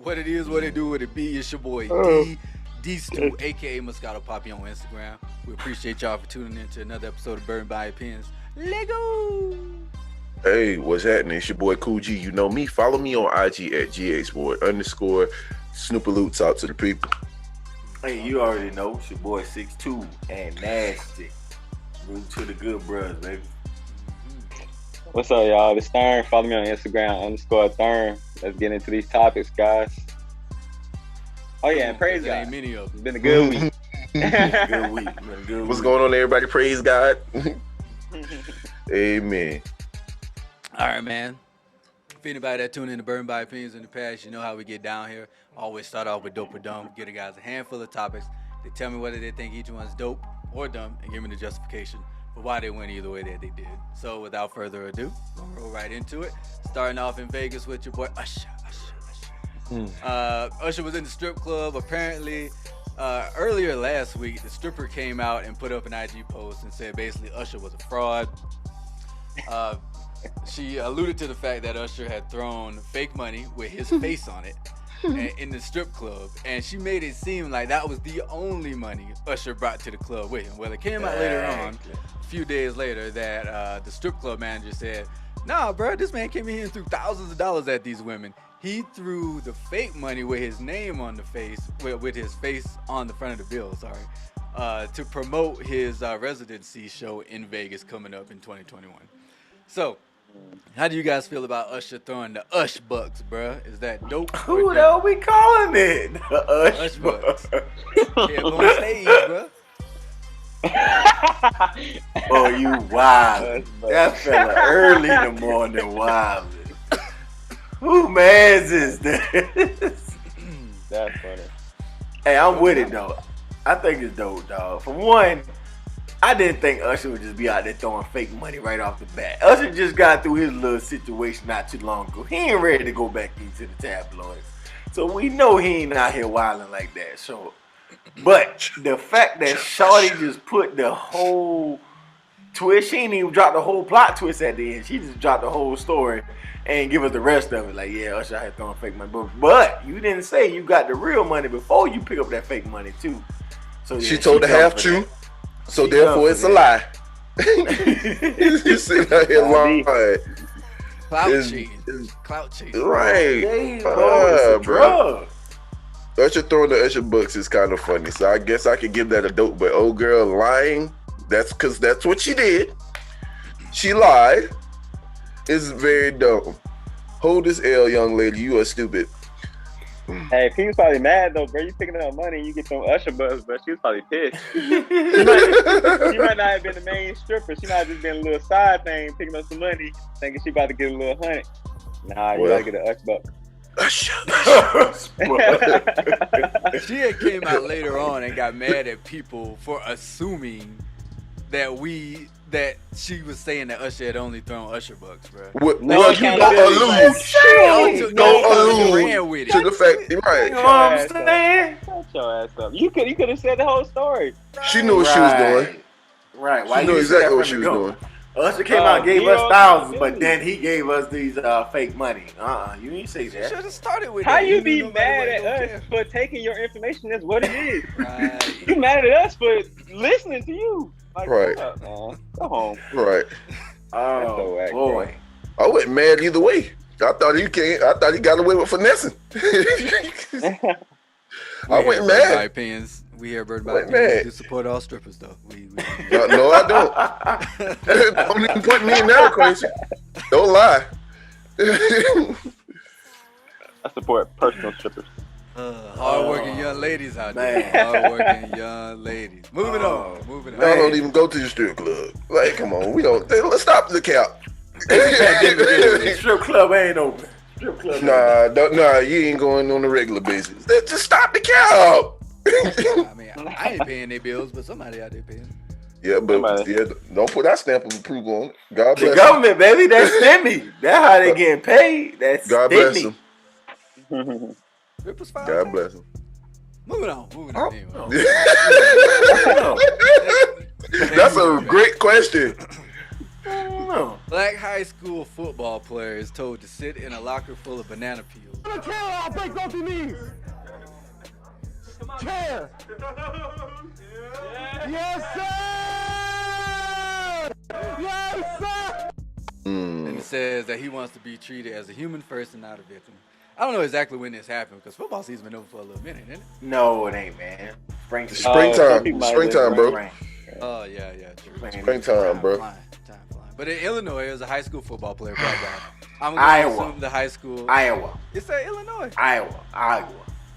What it is, what it do, what it be. It's your boy D Stu, aka Moscato Poppy on Instagram. We appreciate y'all for tuning in to another episode of Burn by Opinions. Lego. Hey, what's happening? It's your boy Cool G. You know me. Follow me on IG at GHboy_. Snoopaloo, talk to the people. Hey, you already know. It's your boy 6'2" and nasty. Root to the good brothers, baby. What's up, y'all? It's Thurn. Follow me on Instagram _Thurn. Let's get into these topics, guys. Oh yeah, and praise God. Ain't many of them. It's been a good week. Good week. What's going on, everybody? Praise God. Amen. All right, man. If anybody that tuned in to Burn by Opinions in the past, you know how we get down here. Always start off with dope or dumb. Give the guys a handful of topics. They tell me whether they think each one's dope or dumb and give me the justification for why they went either way that they did. So without further ado, we'll roll right into it. Starting off in Vegas with your boy Usher. Usher was in the strip club. Apparently, earlier last week, the stripper came out and put up an IG post and said basically Usher was a fraud. She alluded to the fact that Usher had thrown fake money with his face on it in the strip club, and she made it seem like that was the only money Usher brought to the club with him. Well, it came out later on, a few days later, that the strip club manager said, "Nah, bro, this man came in here and threw thousands of dollars at these women. He threw the fake money with his name on the face, with his face on the front of the bill, to promote his residency show in Vegas coming up in 2021. So, how do you guys feel about Usher throwing the Ush Bucks, bruh? Is that dope? Who the hell we calling it? The Ush Bucks. Yeah, on stage, bruh. Oh, you wild. That fella early in the morning wild. Who mans is this? That's funny. Hey, I'm with it though. I think it's dope, dog. For one, I didn't think Usher would just be out there throwing fake money right off the bat. Usher just got through his little situation not too long ago. He ain't ready to go back into the tabloids. So we know he ain't out here wilding like that. So, but the fact that Shawty just put the whole twist, she ain't even dropped the whole plot twist at the end. She just dropped the whole story and give us the rest of it. Like, yeah, Usher had throwing fake money. But you didn't say you got the real money before you pick up that fake money too. So yeah, she told the half truth. So therefore, it's a lie. You sitting out here lying. Clout cheating. Right. Bro. Usher throwing the Usher Bucks is kind of funny. So I guess I could give that a dope. But old girl lying, that's because that's what she did. She lied. It's very dumb. Hold this L, young lady. You are stupid. Hey, he was probably mad though, bro. You picking up money and you get some Usher bucks, but she was probably pissed. She might not have been the main stripper. She might have just been a little side thing, picking up some money, thinking she about to get a little $100. Nah, you gotta get an Usher buck. She had came out later on and got mad at people for assuming that she was saying that Usher had only thrown Usher Bucks, bro. Well, you don't allude to the fact, right? You know what I'm saying? Shut your ass up. You could have said the whole story. She knew what she was doing. Right. She knew exactly what she was doing. Usher came out and gave us thousands, but then he gave us these fake money. You didn't say that. Should have started with How that. you be mad at us for taking your information? That's what it is. Right. You mad at us for listening to you. Like, Right. Up, man. Go home. Right. Oh, so whack, boy. I wasn't mad either way. I thought he got away with finessing. I wasn't mad. My opinions. We here, Bird by Opinions. We support all strippers, though. No, I don't. Don't even put me in that equation. Don't lie. I support personal strippers. Hard-working young ladies out there. Hard-working young ladies. Moving on. Y'all don't even go to the strip club. Like, come on. We don't. Let's stop the cap. Strip club ain't open. Strip club. Nah. You ain't going on a regular basis. Just stop the cap. I mean, I ain't paying their bills, but somebody out there paying. Yeah, but don't put that stamp of approval on it. God bless the government, baby. That's STEMI. That's how they getting paid. That's God bless them. It was fine. God bless them. Moving on. That's a great question. don't know. Black high school football player is told to sit in a locker full of banana peels. I'll break both your knees. Chair. Yes, sir. Yes, sir. And it says that he wants to be treated as a human first and not a victim. I don't know exactly when this happened because football season's been over for a little minute, isn't it? No, it ain't, man. Springtime, bro. Oh, yeah, true. Springtime, bro. Time flying. But in Illinois, it was a high school football player, black guy. I'm going to Iowa. assume the high school. Iowa. It said Illinois. Iowa.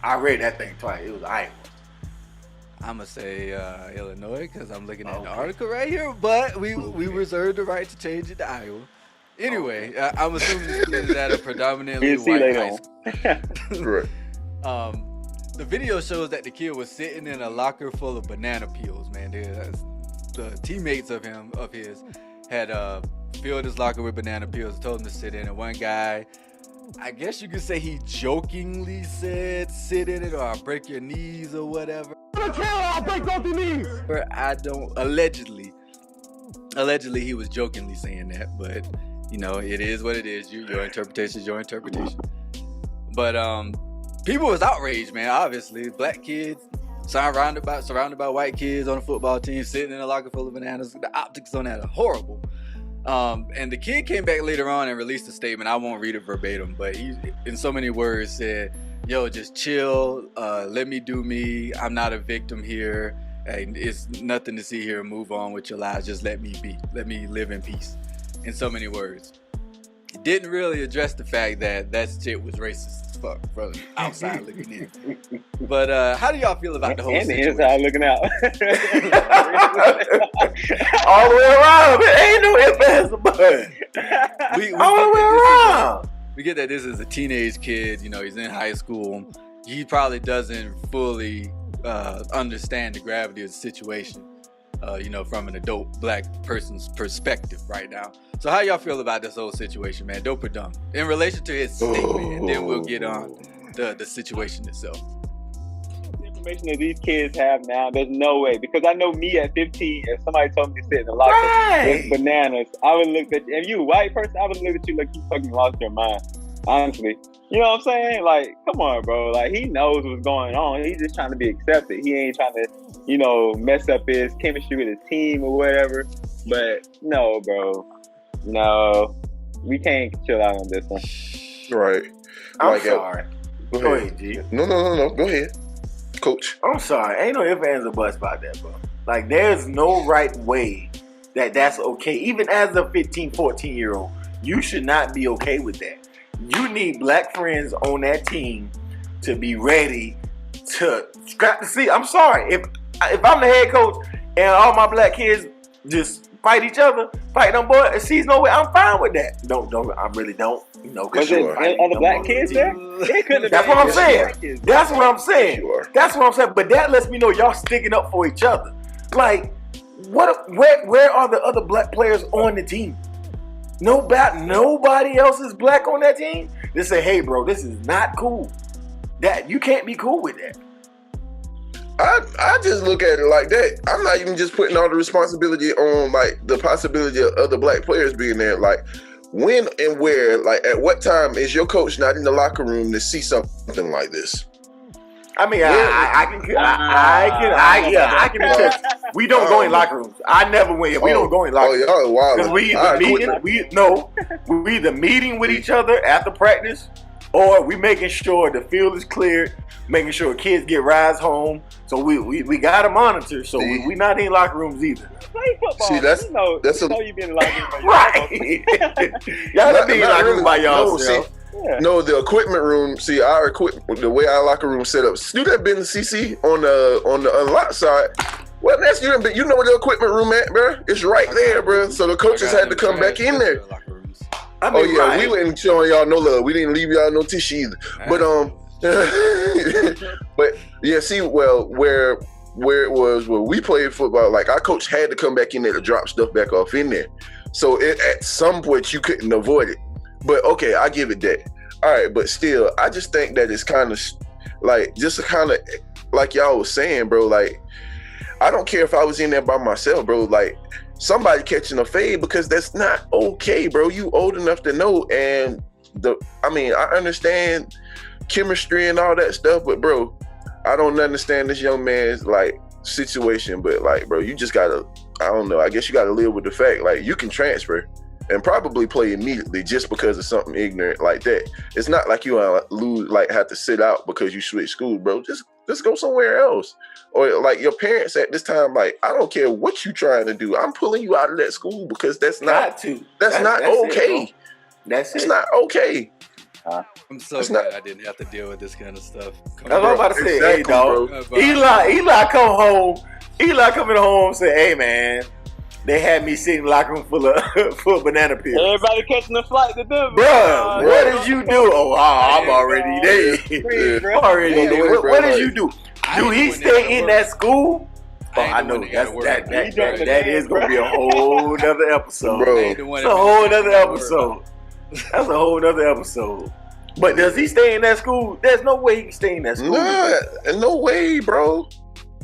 I read that thing twice. It was Iowa. I'm going to say Illinois because I'm looking at the article right here, but we reserve the right to change it to Iowa. Anyway, I'm assuming this is at a predominantly white high school. Right. The video shows that the kid was sitting in a locker full of banana peels, man. The teammates of his had filled his locker with banana peels, told him to sit in it. One guy, I guess you could say he jokingly said, sit in it or I'll break your knees or whatever. I'll break both your knees. Allegedly he was jokingly saying that, but you know, it is what it is. Your interpretation is your interpretation. But people was outraged, man. Obviously, black kids surrounded by white kids on a football team, sitting in a locker full of bananas. The optics on that are horrible. And the kid came back later on and released a statement. I won't read it verbatim, but he, in so many words, said, "Yo, just chill. Let me do me. I'm not a victim here. And it's nothing to see here. Move on with your lives. Just let me be. Let me live in peace." In so many words. It didn't really address the fact that shit was racist as fuck from outside looking in. But how do y'all feel about the whole situation? And the inside looking out. All the way around. It ain't no ifs, ands, or buts. All the way around. We get that this is a teenage kid. You know, he's in high school. He probably doesn't fully understand the gravity of the situation. You know, from an adult black person's perspective right now. So how y'all feel about this whole situation, man? Dope or dumb? In relation to his statement, and then we'll get on the situation itself. The information that these kids have now, there's no way. Because I know me at 15, if somebody told me to sit in the locker with bananas, I would look at you. If you a white person, I would look at you like you fucking lost your mind. Honestly. You know what I'm saying? Like, come on, bro. Like, he knows what's going on. He's just trying to be accepted. He ain't trying to, you know, mess up his chemistry with his team or whatever. But no, bro. No. We can't chill out on this one. Right. I'm sorry. Go ahead, G. No. Go ahead, Coach. I'm sorry. Ain't no ifs, ands, or buts about that, bro. Like, there's no right way that's okay. Even as a 15, 14-year-old, you should not be okay with that. You need black friends on that team to be ready to scrap the seat. I'm sorry. If I'm the head coach and all my black kids just fight each other, fight them boys, and sees no way, I'm fine with that. Don't. I really don't. You know, Was it other black kids there? That's what I'm saying. That's what I'm saying. That's what I'm saying. But that lets me know y'all sticking up for each other. Like, where are the other black players on the team? Nobody else is black on that team. They say, "Hey, bro, this is not cool. That you can't be cool with that." I just look at it like that. I'm not even just putting all the responsibility on like the possibility of other black players being there. Like, when and where, like at what time is your coach not in the locker room to see something like this? I mean, I can attest. We don't go in locker rooms. I never went. We don't go in locker rooms. Oh, wow. Because we either meeting with each other after practice, or we making sure the field is cleared, making sure kids get rides home. So we got to monitor. So we not in locker rooms either. Play football. See, that's you know you been in the locker room. Right. Y'all not be in locker room by yourself. Yeah. No, the equipment room. See, our equipment, the way our locker room set up. You done been to CC on the unlocked side. Well, that's you know where the equipment room at, bro? It's right there, bro. So the coaches had to come back in there. I mean, we wasn't showing y'all no love. We didn't leave y'all no tissue either. But but yeah, see, well, where it was where we played football, like our coach had to come back in there to drop stuff back off in there. So at some point you couldn't avoid it. But okay, I give it that. All right, but still, I just think that it's kind of like like y'all was saying, bro. Like, I don't care if I was in there by myself, bro. Like, somebody catching a fade, because that's not okay, bro. You old enough to know. And I understand chemistry and all that stuff, but bro, I don't understand this young man's like situation. But like, bro, you just gotta, I don't know, I guess you gotta live with the fact like you can transfer and probably play immediately just because of something ignorant like that. It's not like you have to sit out because you switch school, bro. Just go somewhere else. Or like your parents at this time, like, I don't care what you trying to do, I'm pulling you out of that school because that's not okay. That's not okay. I'm so glad I didn't have to deal with this kind of stuff. That's what I'm about to say. Exactly, hey, dog. bro. Eli come home. Eli coming home and say, hey, man, they had me sitting in the locker room full of banana peels. Everybody catching the flight to Denver. Bruh, what did you do? I'm already there. What did you do? Do he stay in that school? Oh, I know. That is going to be a whole nother episode. Bro. It's a whole nother episode. That's a whole nother episode. But does he stay in that school? There's no way he can stay in that school. No way, bro.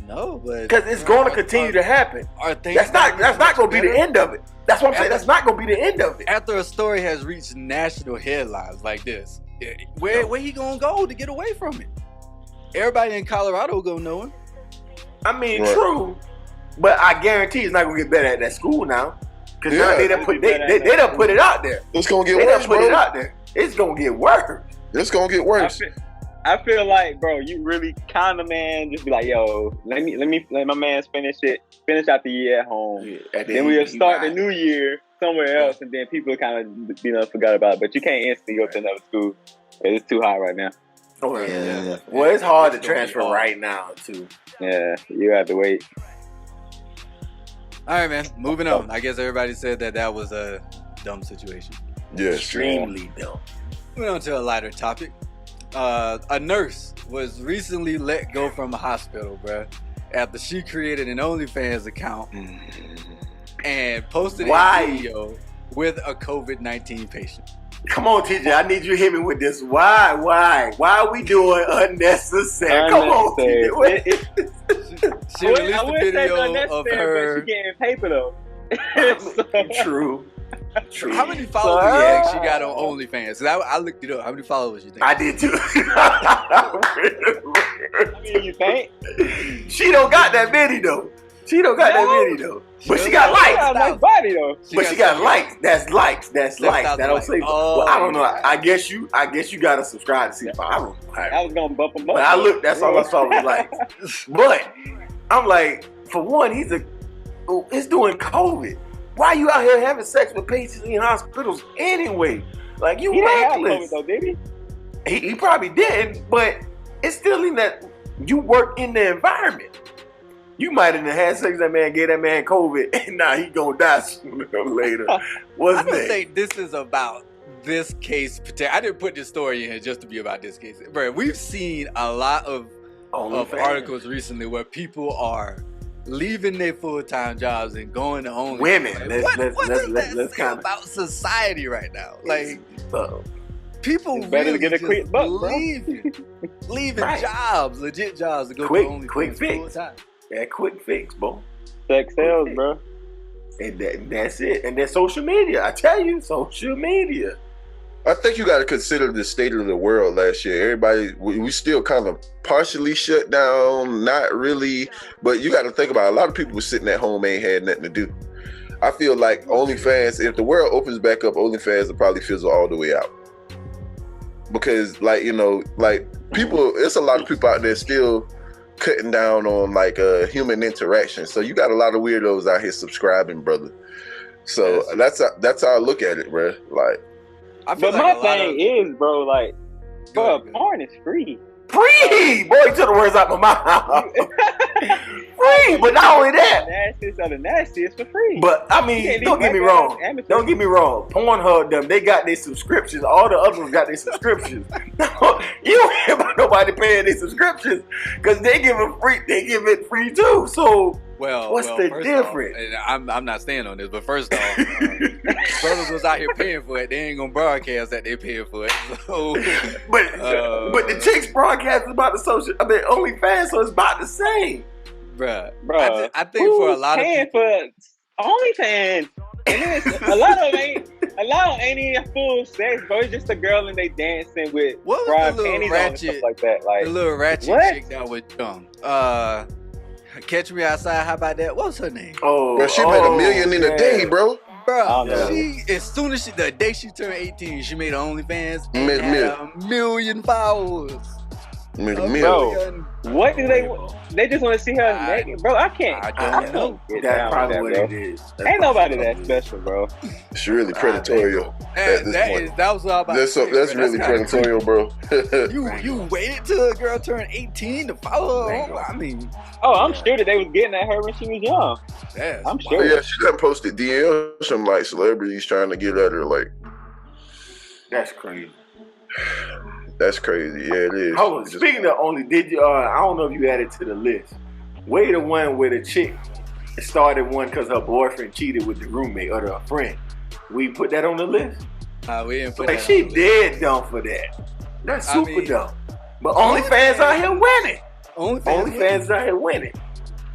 No, but because it's going to continue to happen. That's not going to be the end of it. That's what I'm saying. That's not going to be the end of it. After a story has reached national headlines like this, where he gonna go to get away from it? Everybody in Colorado gonna know him. I mean, true, but I guarantee it's not gonna get better at that school now. Because now they done put it out there. It's gonna get worse, bro. Put it out there. It's gonna get worse. It's gonna get worse. I feel like, bro, you really kind of, man, just be like, yo, let my man finish out the year at home. Yeah, then we'll start the new year somewhere else, and then people kind of forgot about it. But you can't instantly go to another school. It's too high right now. Oh yeah. Well, it's hard to transfer right now too. Yeah, you have to wait. All right, man. Moving on. I guess everybody said that was a dumb situation. Yeah, extremely dumb. Moving on to a lighter topic. A nurse was recently let go from a hospital, bruh, after she created an OnlyFans account and posted a video with a COVID-19 patient. Come on, TJ, I need you to hit me with this. Why are we doing unnecessary? Come on, TJ. She released a video of her. She getting paper though. True. How many followers do you think she got on OnlyFans? I looked it up. How many followers you think? I did too. I mean, you think? She don't got that many though. But she got likes. She got a nice body though. But she got likes. That's likes. That don't say. Well, I don't know. I guess you gotta subscribe to see if I don't know. I was gonna bump him up. But I looked. That's all I saw was likes. But I'm like, for one, it's doing COVID. Why you out here having sex with patients in hospitals anyway? Like, you reckless. Though, did he? He probably didn't, but it's still in that you work in the environment. You might have had sex with that man, gave that man COVID, and now he gonna die sooner or later. I don't think this is about this case. I didn't put this story in here just to be about this case. Bro, we've seen a lot of articles recently where people are leaving their full-time jobs and going to OnlyFans. Women. Let's say about society right now? Like, people really get a quick buck, leaving jobs, legit jobs, to go to OnlyFans quick fix. full-time. That quick fix, bro. Sex sales, bro. And that's it. And then social media. I tell you, social media. I think you got to consider the state of the world last year. Everybody, we still kind of partially shut down, not really. But you got to think about it. A lot of people were sitting at home, ain't had nothing to do. I feel like OnlyFans, if the world opens back up, OnlyFans will probably fizzle all the way out. Because, people, it's a lot of people out there still cutting down on human interaction. So you got a lot of weirdos out here subscribing, brother. So that's how I look at it, bro. But my thing is, bro, porn is free. Free! Boy, you took the words out my mouth. Free, but not only that. The nastiest for free. But, I mean, don't get me wrong. Pornhub, they got their subscriptions. All the other ones got their subscriptions. You don't hear about nobody paying their subscriptions because they give it free too. So, what's the difference? I'm not staying on this, but first off, brothers was out here paying for it. They ain't gonna broadcast that they paying for it. So, but the chicks broadcast about the OnlyFans, so it's about the same. Bruh. I think for a lot of people, OnlyFans, and then a lot of them ain't even full sex, bro. It's just a girl and they dancing with What was bra the little panties on and ratchet? stuff like that. Like The little ratchet what? chick that was young. Catch Me Outside. How about that? What's her name? Oh, Bro, she made $1 million in a day, bro. Bro, don't know. she as soon as the day she turned 18, she made OnlyFans and Mid- had mid. 1 million followers. Made A $1 million. million. What do they? They just want to see her I- naked, bro. I can't. I I don't know. Get That's down probably with what that, it bro. is. Ain't nobody that special, bro. It's really predatorial at this point. That was what I was about That's to say, that's bro. really kinda predatorial, bro. creepy. You waited till a girl turned 18 to follow her. I mean, Oh, I'm sure that they was getting at her when she was young. that's I'm But sure. yeah, she done posted DMs from like celebrities trying to get at her. Like, That's crazy. that's crazy. Yeah, it is. Hold on. Speaking of only, did you? I don't know if you added to the list. Way the one where the chick started one because her boyfriend cheated with the roommate or the friend. We put that on the list. we didn't put Like that she on the list. dead dumb for that. That's I super mean, dumb. But OnlyFans out here winning. OnlyFans out here winning.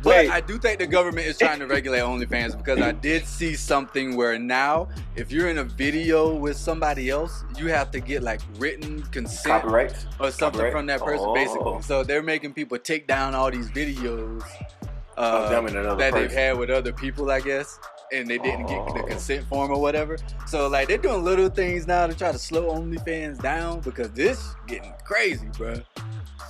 But Wait. I do think the government is trying to regulate OnlyFans because I did see something where now, if you're in a video with somebody else, you have to get like written consent Copyrights. or something Copyright? from that person, Oh. basically. So they're making people take down all these videos Them and another that they've person. had with other people, I guess, and they didn't get the Oh. consent form or whatever. So like they're doing little things now to try to slow OnlyFans down because this is getting crazy, bro.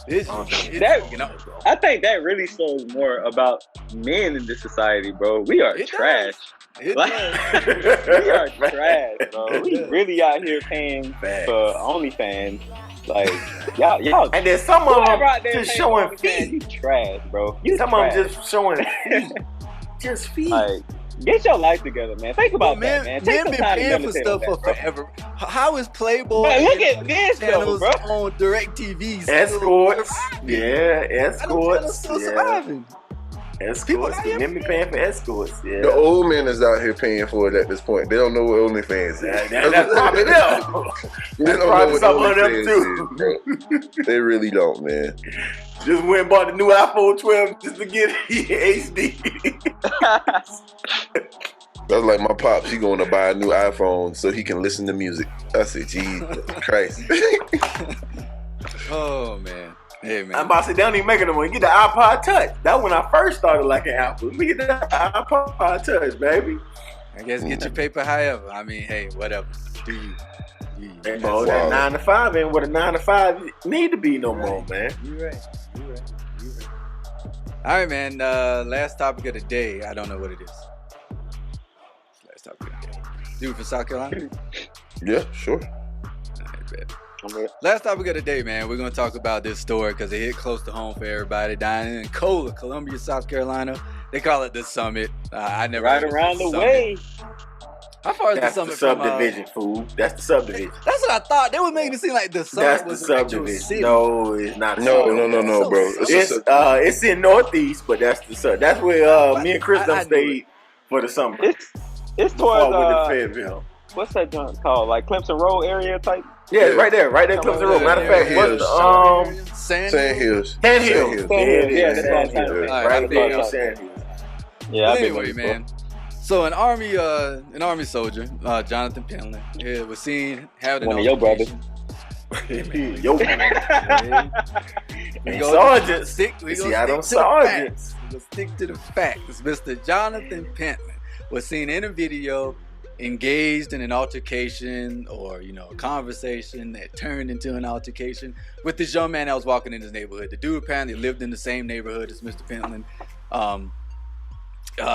This is That- you know, I think that really shows more about men in this society, bro. We are It trash. it Like, does. we are trash, bro. We really out here paying Facts. for OnlyFans. Like y'all. And then some of Whoever them out there just paying showing for OnlyFans, feet. you trash, bro. You Some trash. of them just showing feet. Just feet. Like, get your life together, man. Think about Men, that, man. Take men some been time to paying for meditate stuff on for that, bro. forever. How is Playboy But look and at this, though, channels bro. on DirecTV still Escorts. surviving? Yeah, How them channels escorts. still Yeah. surviving? People Escorts. out The here men be paying for escorts. Yeah. The old men is out here paying for it at this point. They don't know what OnlyFans is. That's probably them. They That's don't know probably what some of them OnlyFans too. is, bro. They really don't, man. Just went and bought the new iPhone 12 just to get HD. That's like my pops. He going to buy a new iPhone so he can listen to music. I said, Jesus Christ. Oh man, hey man. I'm about to say, they don't even make it no more. Get the iPod Touch. That when I first started liking Apple. Let me get the iPod Touch, baby. I guess get your paper however. I mean, hey, whatever. Do you? Hey, That's bro, it. that 9 to 5 ain't what a 9 to 5 need to be no more, man. You right. All right, man. Last topic of the day. I don't know what it is. Last topic of the day. Dude from South Carolina. Yeah, sure. All right, bet. Last topic of the day, man. We're gonna talk about this story because it hit close to home for everybody. Down in Columbia, South Carolina. They call it the Summit. I never Right heard of around the Summit. way. How far is That's the the Summit from? subdivision, fool. That's the subdivision. That's what I thought. They were making it seem like the Summit That's the was an actual subdivision. city. No, it's not a No, subdivision. no, bro. It's in Northeast, but that's the sub. That's where me and Chris I done knew stayed for the summer. It's Before I towards went to Fayetteville. what's that joint called? Like Clemson Road area type. Yeah, Yeah. right there, Clemson Road. Matter of fact, what's Sand Sand Hills. Sand Hills? Hills. There it is, Yeah, that's what I'm Sand trying to Hills. think. All right, Right I there, think- Sand Hills. Yeah, But I've been anyway, there before. man. So an army soldier, Jonathan Penland, was seen having One an of your brothers. altercation. Yo, We and gonna sergeants. stick- we See, gonna I don't stick to the sergeants. facts. We'll stick to the facts. Mr. Jonathan Pentland was seen in a video engaged in an altercation or, a conversation that turned into an altercation with this young man that was walking in his neighborhood. The dude apparently lived in the same neighborhood as Mr. Pentland.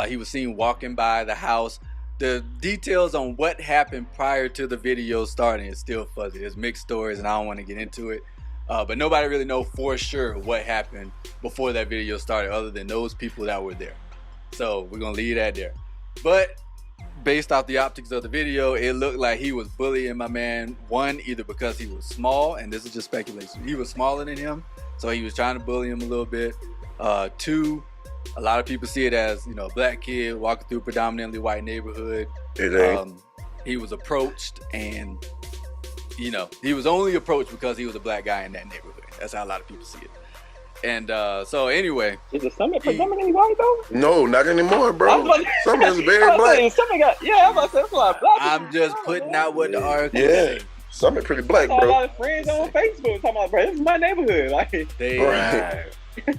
He was seen walking by the house. The details on what happened prior to the video starting is still fuzzy. There's mixed stories and I don't want to get into it. But nobody really knows for sure what happened before that video started other than those people that were there. So we're going to leave that there. But based off the optics of the video, it looked like he was bullying my man. One, either because he was small, and this is just speculation. He was smaller than him, so he was trying to bully him a little bit. Two, a lot of people see it as, a black kid walking through a predominantly white neighborhood. It ain't. He was approached and, he was only approached because he was a black guy in that neighborhood. That's how a lot of people see it. And so anyway, Is the Summit predominantly white though? No, not anymore, I bro. was about to- Summit is I very was black. saying, Summit got, yeah, I was about to say, that's a lot of black people. I'm just putting out what the article Yeah, say. Summit pretty black, I saw a bro. lot of friends on Facebook talking about, bro, this is my neighborhood. Like, They Right.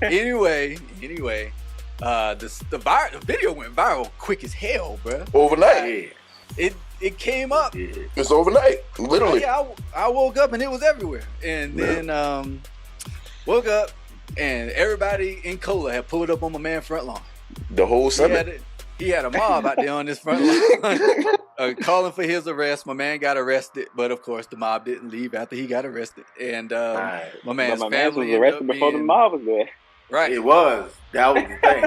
anyway, the video went viral quick as hell, bro. Overnight. It came up. It's overnight, literally. Yeah, I woke up and it was everywhere, and then woke up and everybody in Cola had pulled up on my man front lawn. The whole Summit. He had a mob out there on this front lawn calling for his arrest. My man got arrested, but of course the mob didn't leave after he got arrested, and my man's my man was family ended arrested up before the being- mob was there. Right. It was. That was the thing.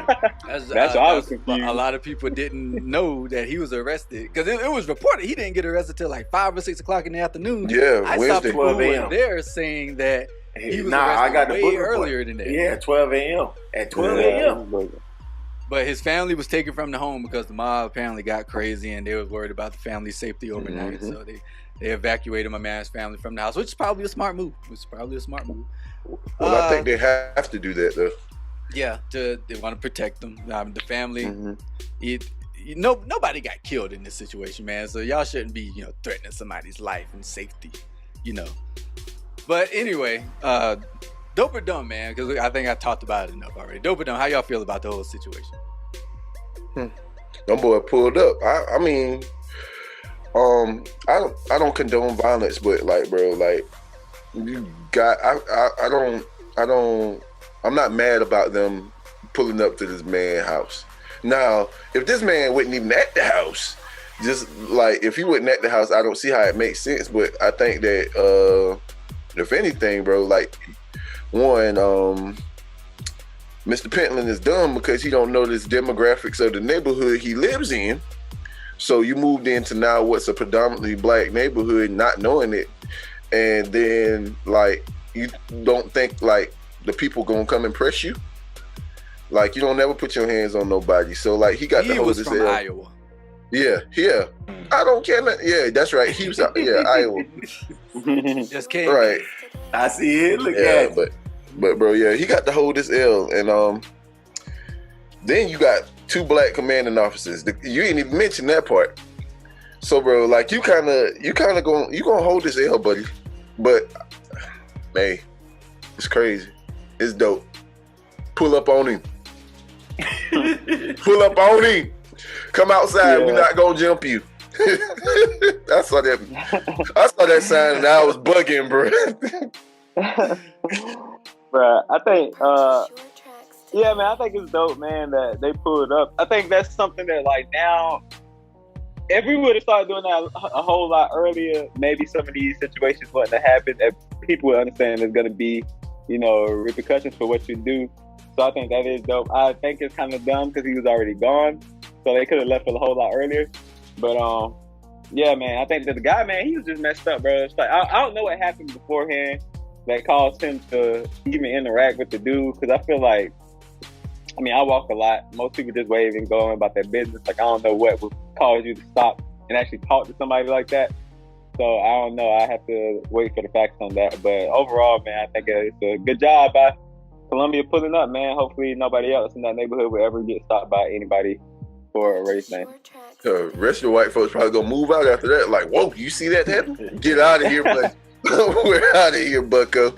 That's why I was confused. A lot of people didn't know that he was arrested because it was reported he didn't get arrested till like 5 or 6 o'clock in the afternoon. Yeah, I saw Wednesday. people who 12 were a.m. there saying that he was Nah, I arrested got the way book report. earlier than that. Yeah, 12 a.m. At 12 a.m. But his family was taken from the home because the mob apparently got crazy and they was worried about the family's safety overnight. So they evacuated my man's family from the house, which is probably a smart move. Well, I think they have to do that though. Yeah, they want to protect them. The family. Nobody got killed in this situation, man. So y'all shouldn't be, threatening somebody's life and safety, But anyway, dope or dumb, man? Because I think I talked about it enough already. Dope or dumb? How y'all feel about the whole situation? Them boy pulled up. I mean, I don't condone violence, but like, bro, like, you got. I'm not mad about them pulling up to this man's house. Now, if this man wasn't even at the house, just like if he wasn't at the house, I don't see how it makes sense. But I think that if anything, bro, like one, Mr. Pentland is dumb because he don't know this demographics of the neighborhood he lives in. So you moved into now what's a predominantly black neighborhood, not knowing it, and then like you don't think like the people gonna come and press you. Like you don't never put your hands on nobody. So like he got the whole was from Iowa. Yeah. I don't care. Yeah, that's right. He was out. Yeah, Iowa. Just came. Right. I see it. Look Yeah, at it. but bro, yeah, he got to hold this L, and then you got 2 black commanding officers. You ain't even mention that part. So, bro, like you kind of gonna hold this L, buddy. But hey, it's crazy. It's dope. Pull up on him. Pull up on him. Come outside. Yeah. We're not gonna jump you. I saw that sign and I was bugging, bro. Bruh, I think, yeah, man, I think it's dope, man, that they pulled up. I think that's something that, like, now, if we would have started doing that a whole lot earlier, maybe some of these situations wouldn't have happened. That people would understand there's going to be, repercussions for what you do. So I think that is dope. I think it's kind of dumb because he was already gone. So they could have left it a whole lot earlier. But, yeah, man, I think that the guy, man, he was just messed up, bro. It's like, I don't know what happened beforehand that caused him to even interact with the dude. Because I feel like, I walk a lot. Most people just wave and go on about their business. Like, I don't know what would cause you to stop and actually talk to somebody like that. So, I don't know. I have to wait for the facts on that. But overall, man, I think it's a good job by Columbia pulling up, man. Hopefully nobody else in that neighborhood will ever get stopped by anybody for a race, man. The rest of the white folks probably gonna move out after that. Like, whoa, you see that happen? Get out of here, buddy. We're out of here, bucko.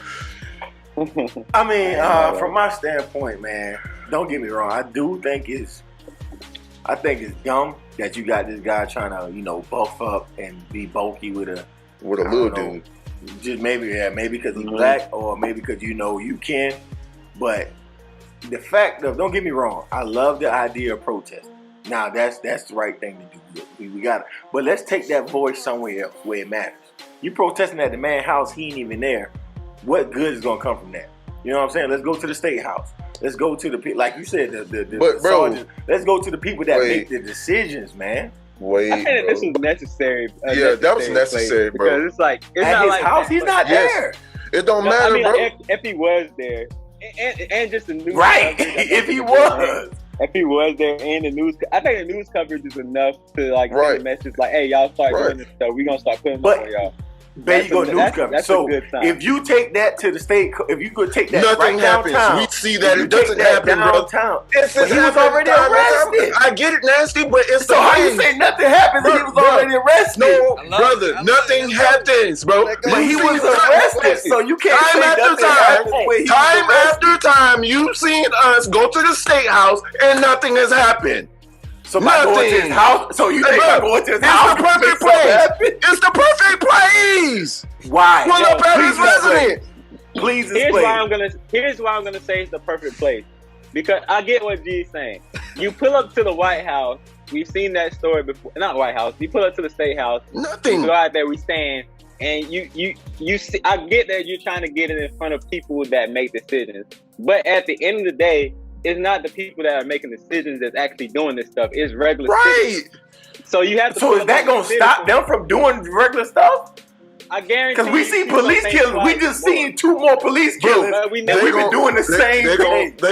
I mean, from my standpoint, man, don't get me wrong. I think it's dumb that you got this guy trying to, buff up and be bulky with a Little dude. Just maybe because he's black or maybe because you can. But the fact of, don't get me wrong, I love the idea of protest. Now that's the right thing to do. We got it. But let's take that voice somewhere else where it matters. You protesting at the man's house, he ain't even there. What good is gonna come from that? You know what I'm saying? Let's go to the state house. Let's go to the, like you said, the sergeants. Let's go to the people that make the decisions, man. Wait, I think that this was necessary. Yeah, that was necessary, bro. Because it's like, it's at not his like house, he's not there. It don't matter, bro. If he was there, and just the news. Right, coverage, if he was. If he was there and the news, I think the news coverage is enough to like send a message like, "Hey, y'all start doing this stuff. We gonna start putting up on y'all." There you go, news coverage. That's So a good sign. if you take that to the state, if you could take that Nothing right happens. downtown, We see that you it doesn't take that happen, bro. downtown. It's But he was already arrested. I get it, nasty, but it's So the how you thing. say nothing happens and he was Bro, already arrested? No, I love brother, it. I love nothing it. happens, bro. But he You was see arrested, so you can't time say after nothing happened when he was time arrested. after time, you've seen us go to the state house and nothing has happened. So by going to his Nothing. house, so you Hey, think by bro, going to his it's house, the perfect place. It's the perfect place. Why? Pull up at his Please explain. residence. Please Here's why explain. I'm gonna say it's the perfect place. Because I get what G's saying. You pull up to the White House, we've seen that story before. Not White House, you pull up to the State House, Nothing. you go out there, we stand, and you see, I get that you're trying to get it in front of people that make decisions. But at the end of the day, it's not the people that are making decisions that's actually doing this stuff. It's regular Right. citizens. So you have to. So is that gonna stop them from doing regular stuff? I guarantee. Because we you see people police think killings. We twice just more. seen 2 more police Bro, killings. But we And never- we've been doing the same They thing.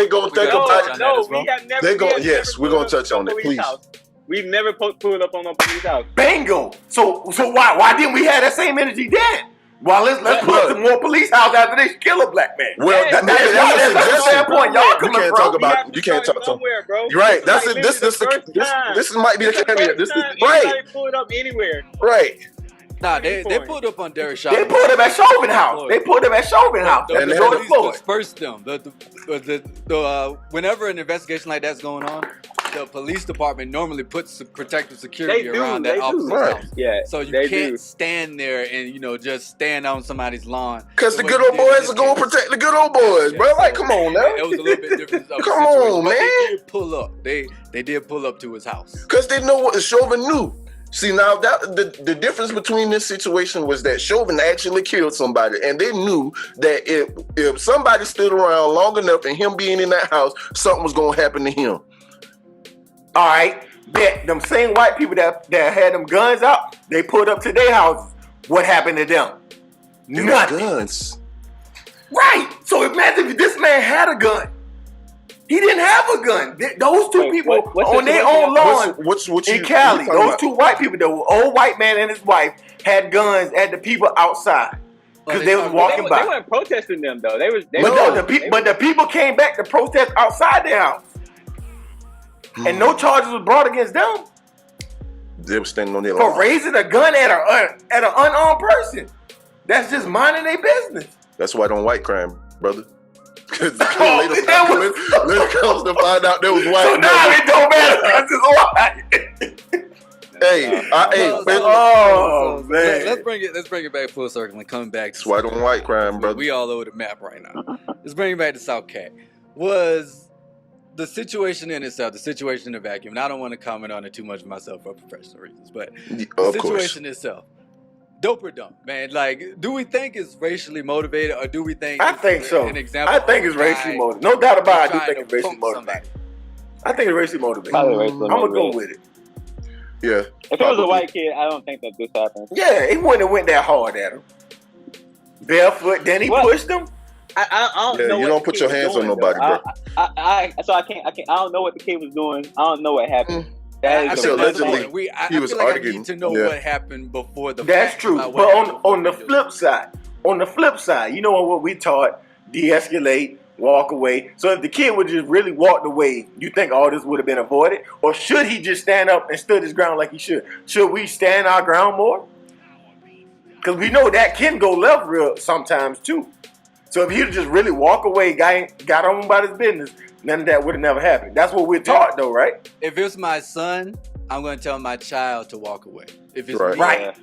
gonna think No, about no, it. we have never. They gon- we have yes, never we're gonna pulled up touch on on it, police please. house. We've never pulled up on no police house. Bingo. So why didn't we have that same energy then? Well, let's put up some more police house after they kill a black man. Well, Hey, that's that's a the suggestion. standpoint y'all You coming can't from. talk about. have to You can't start talk. somewhere, bro. You're right. This This is this like this first time. might be the It's the caveat. first This is time right. anybody pulled up anywhere. Right. Nah, they pulled up on Derek Shaw. They pulled him at Chauvin House. They pulled him at Chauvin House. The, And the they had police Floyd. dispersed them. Whenever an investigation like that's going on, the police department normally puts protective security They do, around they that do. officer's Right. house. Yeah. So you they can't do. stand there and just stand on somebody's lawn. Because the way good you old did in boys this are going to case. protect the good old boys, bro. Yeah, Like, so come on now. It was a little bit different. Of a Come situation, on, but man. They did pull up. They did pull up to his house. Because they know what Chauvin knew. See, now that the difference between this situation was that Chauvin actually killed somebody, and they knew that if somebody stood around long enough and him being in that house, something was gonna happen to him. All right, bet them same white people that had them guns out, they pulled up to their houses. What happened to them? It was Nothing. guns. Right. So imagine if this man had a gun. He didn't have a gun. Those 2 Wait, people what's on the their situation? own lawn What in you Cali, talking those about? 2 white people, the old white man and his wife, had guns at the people outside because they was walking They by. weren't protesting them though. They was. They But, were- no, the people came back to protest outside their house, and no charges was brought against them They were standing on their for lawn. raising a gun at an unarmed person. That's just minding their business. That's why don't white crime, brother. Because Oh, later that was- comes to find out there was white. So now it don't matter because it's white. Hey, Oh, man. Let's bring it back full circle and come back. that's why don't white crime, brother. We all over the map right now. Let's bring it back to South Cat. Was the situation in itself, the situation in the vacuum, and I don't want to comment on it too much myself for professional reasons, but the Of course. situation itself, dope or dumb, man? Like, do we think it's racially motivated, or do we think I think so. An example. I think it's of a guy racially motivated. No doubt about it. I do trying think to it's racially punk motivated. somebody? I think it's racially motivated. Probably racially I'm gonna go motivated. with it. Yeah. If it was a white kid, I don't think that this happened. Yeah, he wouldn't have went that hard at him. Barefoot, then he What? pushed him. I don't Yeah, know. you what don't the put kid your was hands on doing, nobody, though. bro. I can't. I don't know what the kid was doing. I don't know what happened. I I think said that's the allegedly point. I he was feel like I arguing. need to know Yeah. what happened before the That's fact, true. not But what happened on the before flip side, you know what we taught? De-escalate, walk away. So if the kid would just really walked away, you think all this would have been avoided? Or should he just stand up and stood his ground like he should? Should we stand our ground more? Because we know that can go left real sometimes too. So if he'd just really walk away, got on about his business, none of that would have never happened. That's what we're taught though, right? If it's my son, I'm going to tell my child to walk away. If it's Right. me, Right.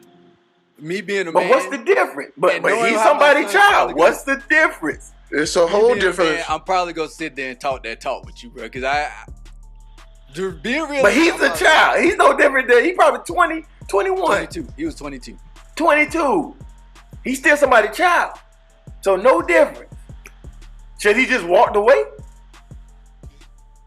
me being a But man, what's the difference? But and knowing he's how my somebody's son's child. probably What's the difference? It's a me whole being a different. man, I'm probably going to sit there and talk that talk with you, bro. Because being real. But he's a child. He's no different than, he probably 20, 21, 22. He was 22. 22. He's still somebody's child. So no difference. Should he just walked away?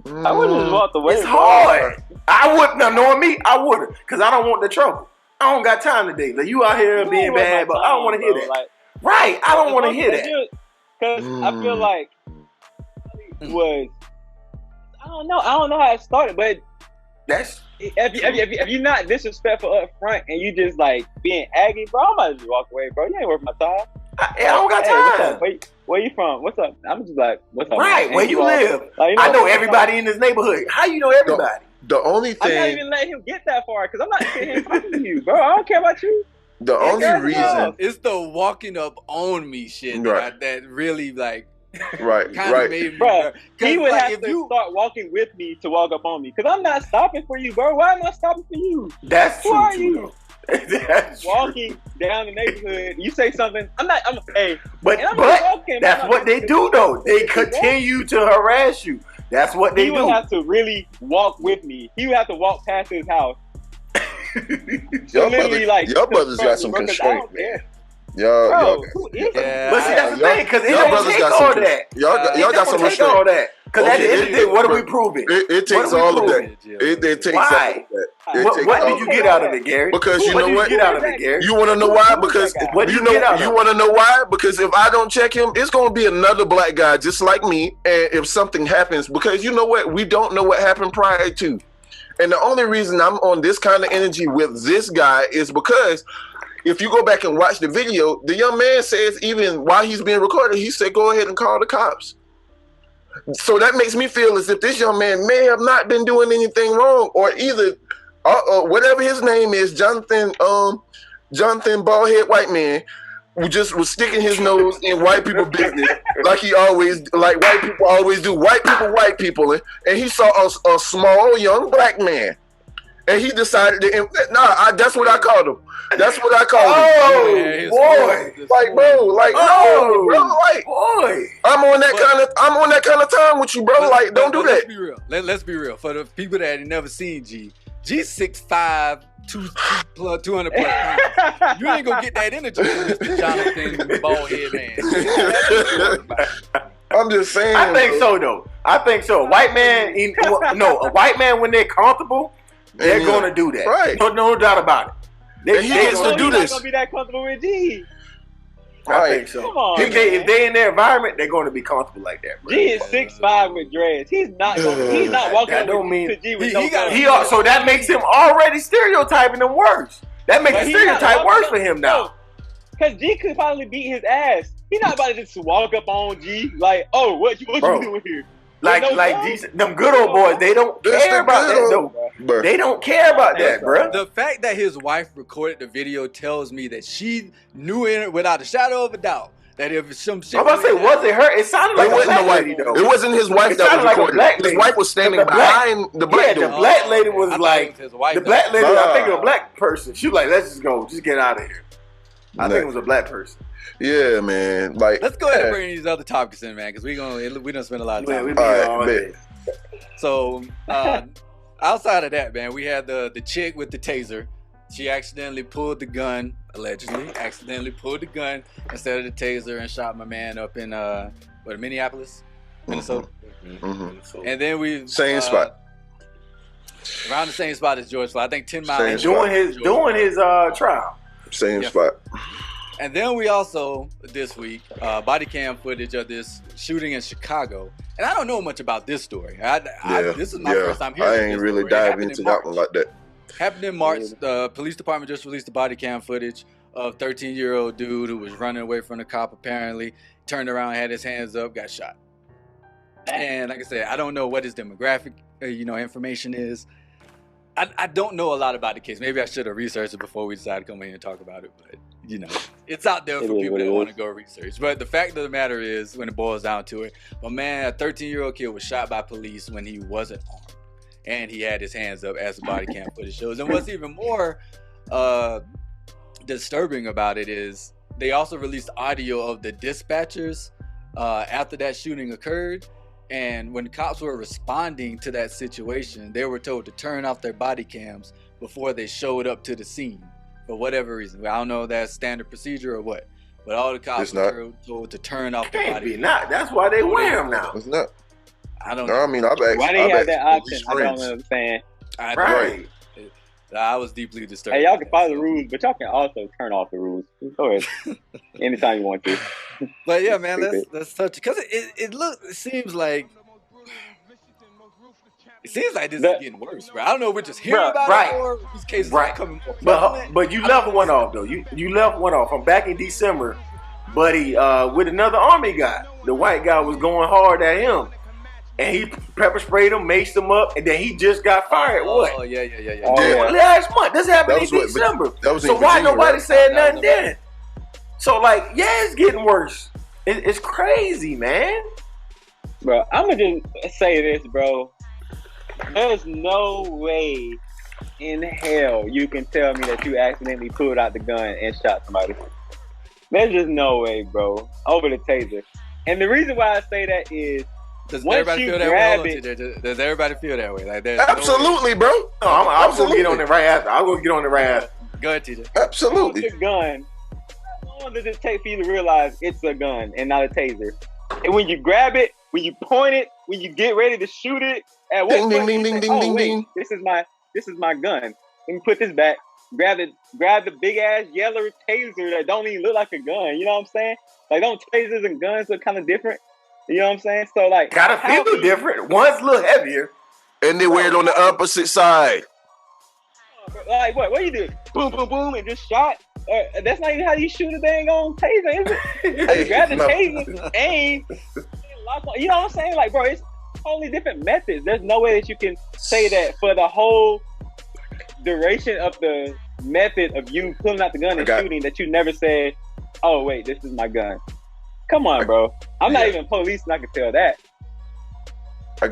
I would have just walked away. It's bro. hard. I wouldn't, now knowing me, I wouldn't. Because I don't want the trouble. I don't got time today. Like, you out here You being ain't waste bad, my but I don't want to time, hear bro. that. Like, Right. I don't want to hear that. Because I feel like I don't know how it started, but That's if you're not disrespectful up front and you just like being aggy, bro, I might just walk away, bro. You ain't worth my time. I don't got Hey, time. where you from? What's up? I'm just like, what's up? Right, man? where you live? Like, I know everybody in this neighborhood. How you know everybody? The only I'm not thing, even letting him get that far because I'm not sitting here talking to you, bro. I don't care about you. the only girls reason, enough. It's the walking up on me shit Right. that really like right, kind of right. made me. Bro, he would like, have if to you start walking with me to walk up on me because I'm not stopping for you, bro. Why am I stopping for you? That's Who true. are too, you? though. That's true. Walking down the neighborhood, you say something. Hey, But and I'm just walking, that's I'm what they do though. They continue to harass you. That's what they He do. would have to really walk with me. He would have to walk past his house. Y'all literally, brothers got some bro, 'cause I constraint, don't care. man. Y'all Bro, who is it? Yeah, But see, that's the y'all- thing, because it y'all don't brothers take got all some that. y'all It got some don't take restraint. all that. Because at Okay, the end of the day, what are we but proving? It takes What are we all of proving? that. It takes Why? all of that. It What takes did all you of get that. out of it, Gary? Because you What know did you what? get out of it, Gary? You want to know why? Who is Because that guy? What did you get out of you it? want to know why? Because if I don't check him, it's going to be another black guy just like me. And if something happens, because you know what? We don't know what happened prior to. And the only reason I'm on this kind of energy with this guy is because if you go back and watch the video, the young man says even while he's being recorded, he said, go ahead and call the cops. So that makes me feel as if this young man may have not been doing anything wrong, or either whatever his name is, Jonathan Baldhead White Man, who just was sticking his nose in white people business like white people always do. White people. And he saw a small young black man. And he decided to, that's what I called him. That's what I called him. Oh, boy. Like, bro, like, no, bro, like, boy. I'm on that kind of time with you, bro. Like, don't do that. Let's be real. Let's be real. For the people that have never seen G's 6'5", 200 plus pounds. You ain't gonna get that energy from Mr. Jonathan Baldhead Man. I'm just saying. I think so, though. I think so. A white man, when they're comfortable, they're going to do that. Right. No doubt about it. And he gets to do He's this. not gonna be that comfortable with G. I think so. Come on, If they in their environment, they're going to be comfortable like that, bro. G is 6'5" with dreads. He's not walking That don't up mean- to G with He no got- clothes. So that makes him already stereotyping him worse. That makes But the he's not stereotype walking worse up- for him now. Cause G could probably beat his ass. He's not about to just walk up on G like, oh, what you Bro. doing here? Like no clothes? them good old boys, they don't That's care the about good that. old- though. Bruh. They don't care about that, bro. The fact that his wife recorded the video tells me that she knew it without a shadow of a doubt that if some shit. I'm about to say, was it her? It sounded like It a wasn't black the wife. lady, though. It wasn't his wife It that sounded was like a recording. black His lady. wife was standing The black- behind the black Yeah, the dude. black lady was I thought like, it was his wife the that black was- lady, I think it was a black person. She was like, let's just go, just get out of here. I think it was a black person. Yeah, man. Like, Let's go ahead and bring these other topics in, man, because we don't spend a lot of Yeah, time. we on be it. All right, all bet. day. So outside of that, man, we had the chick with the taser. She accidentally pulled the gun, allegedly, pulled the gun instead of the taser and shot my man up in Minneapolis, Minnesota. Mhm. And then we Same spot. around the same spot as George Floyd. I think 10 Same miles. spot. Doing his trial. Same Yeah. spot. And then we also this week body cam footage of this shooting in Chicago. And I don't know much about this story. This is my first time hearing. I this ain't really story. It diving happened into in that March. one like that. Happened in March. The police department just released the body cam footage of 13-year-old dude who was running away from the cop. Apparently, turned around, had his hands up, got shot. And like I said, I don't know what his demographic, information is. I don't know a lot about the case. Maybe I should have researched it before we decided to come in here and talk about it. But it's out there for It is people what that it want to is. go research. But the fact of the matter is, when it boils down to it, a 13-year-old kid was shot by police when he wasn't armed, and he had his hands up, as the body cam footage shows. And what's even more disturbing about it is they also released audio of the dispatchers after that shooting occurred. And when the cops were responding to that situation, they were told to turn off their body cams before they showed up to the scene for whatever reason. I don't know if that's standard procedure or what, but all the cops It's not. were told to turn off their Can't body be cams. not. That's why they wear them now. It's not. I don't No, know. I mean, I've asked. Why they I've have asked that option? police I don't friends. understand. Right. I was deeply disturbed. Hey, y'all can follow the rules, but y'all can also turn off the rules. Go ahead, anytime you want to. But yeah, man, let's touch it because it seems like It seems like this is getting worse, bro. I don't know if we're just hearing Bruh, about right. it or these cases Right. are becoming more prevalent. But you left one off though. You left one off from back in December, buddy. With another Army guy, the white guy was going hard at him, and he pepper sprayed him, maced him up, and then he just got fired. Oh What? yeah. Last month. This happened That in was what- December. that was in So why Virginia, nobody right? said That was nothing then? So like, yeah, it's getting worse. It's crazy, man. Bro, I'm gonna just say this, bro. There's no way in hell you can tell me that you accidentally pulled out the gun and shot somebody. There's just no way, bro. Over the taser. And the reason why I say that is Does once everybody you feel that grab way? it, Does everybody feel that way? Like there's no way. Absolutely, bro. No, I'm gonna get on it right after. I'm gonna get on it right after. Go ahead, TJ. Absolutely. the gun, how long does it take for you to realize it's a gun and not a taser? And when you grab it, when you point it, when you get ready to shoot it, at what Ding, point ding, you ding, say, ding, oh, ding, wait, ding. this is my gun. Let me put this back. Grab the big ass yellow taser that don't even look like a gun. You know what I'm saying? Like, don't tasers and guns look kind of different? You know what I'm saying? So like, Gotta how feel can different. One's a little heavier. And they wear it on the opposite side. Like what you do? Boom, boom, boom, and just shot. That's not even how you shoot a dang on taser, is it? Hey, You grab the no. taser, aim, lock on. You know what I'm saying? Like, bro, it's totally different methods. There's no way that you can say that for the whole duration of the method of you pulling out the gun and shooting that you never said, "Oh wait, this is my gun." Come on, bro. I'm not even police, and I can tell that. I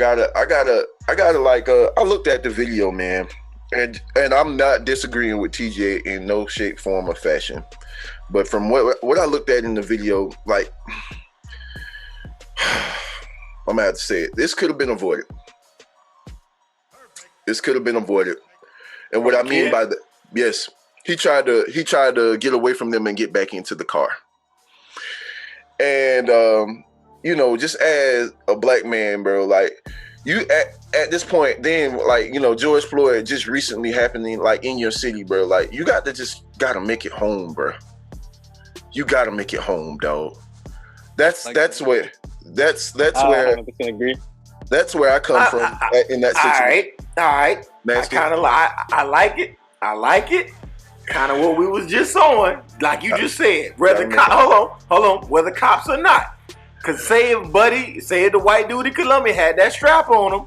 looked at the video, man, and I'm not disagreeing with TJ in no shape, form, or fashion. But from what I looked at in the video, like, I'm gonna have to say it. This could have been avoided. And what I mean by that, yes, he tried to get away from them and get back into the car. And just as a black man, bro, like, you at this point, then, like, George Floyd just recently happening, like, in your city, bro. Like, you gotta make it home, bro. You gotta make it home, dog. That's where 100% agree. that's where I come from in that situation. All right. I like it. Kind of what we was just on, like you just said. Whether hold on, whether cops or not. Cause say if the white dude in Columbia had that strap on him,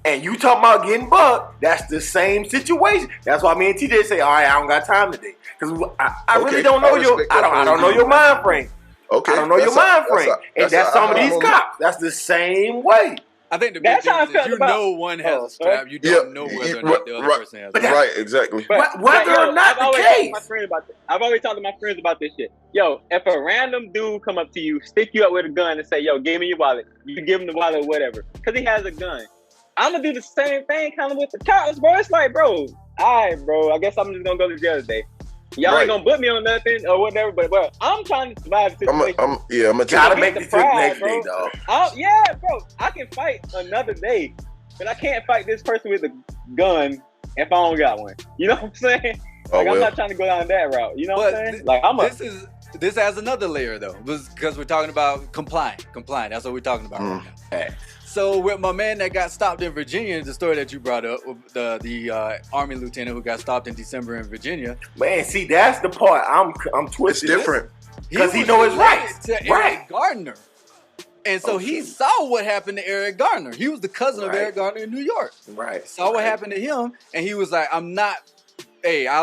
and you talking about getting bucked, that's the same situation. That's why me and TJ say, all right, I don't got time today, cause I really don't know I don't know your mind frame. Okay, I don't know your mind frame, and that's some of these cops. That's the same way. I think the big That's how I difference is felt about- one has a strap, you don't know whether or not the other person has a strap. Right, exactly. Whether or not the case. I've always talked to my friends about this shit. Yo, if a random dude come up to you, stick you up with a gun and say, yo, give me your wallet. You give him the wallet or whatever. Because he has a gun. I'm going to do the same thing kind of with the cops, bro. It's like, bro, all right, bro, I guess I'm just going to go to jail today. Y'all ain't going to put me on nothing or whatever, but I'm trying to survive the situation. I'm gonna gotta make the trip next day, dog. Bro, I can fight another day, but I can't fight this person with a gun if I don't got one. You know what I'm saying? I'm not trying to go down that route. You know what I'm saying? This has another layer though, because we're talking about complying. That's what we're talking about right now. So with my man that got stopped in Virginia, the story that you brought up, the Army lieutenant who got stopped in December in Virginia. Man, see, that's the part I'm twisted. It's different. Because he knows his rights. To Eric Gardner. And so he saw what happened to Eric Gardner. He was the cousin of Eric Gardner in New York. Right. Saw what happened to him, and he was like, I'll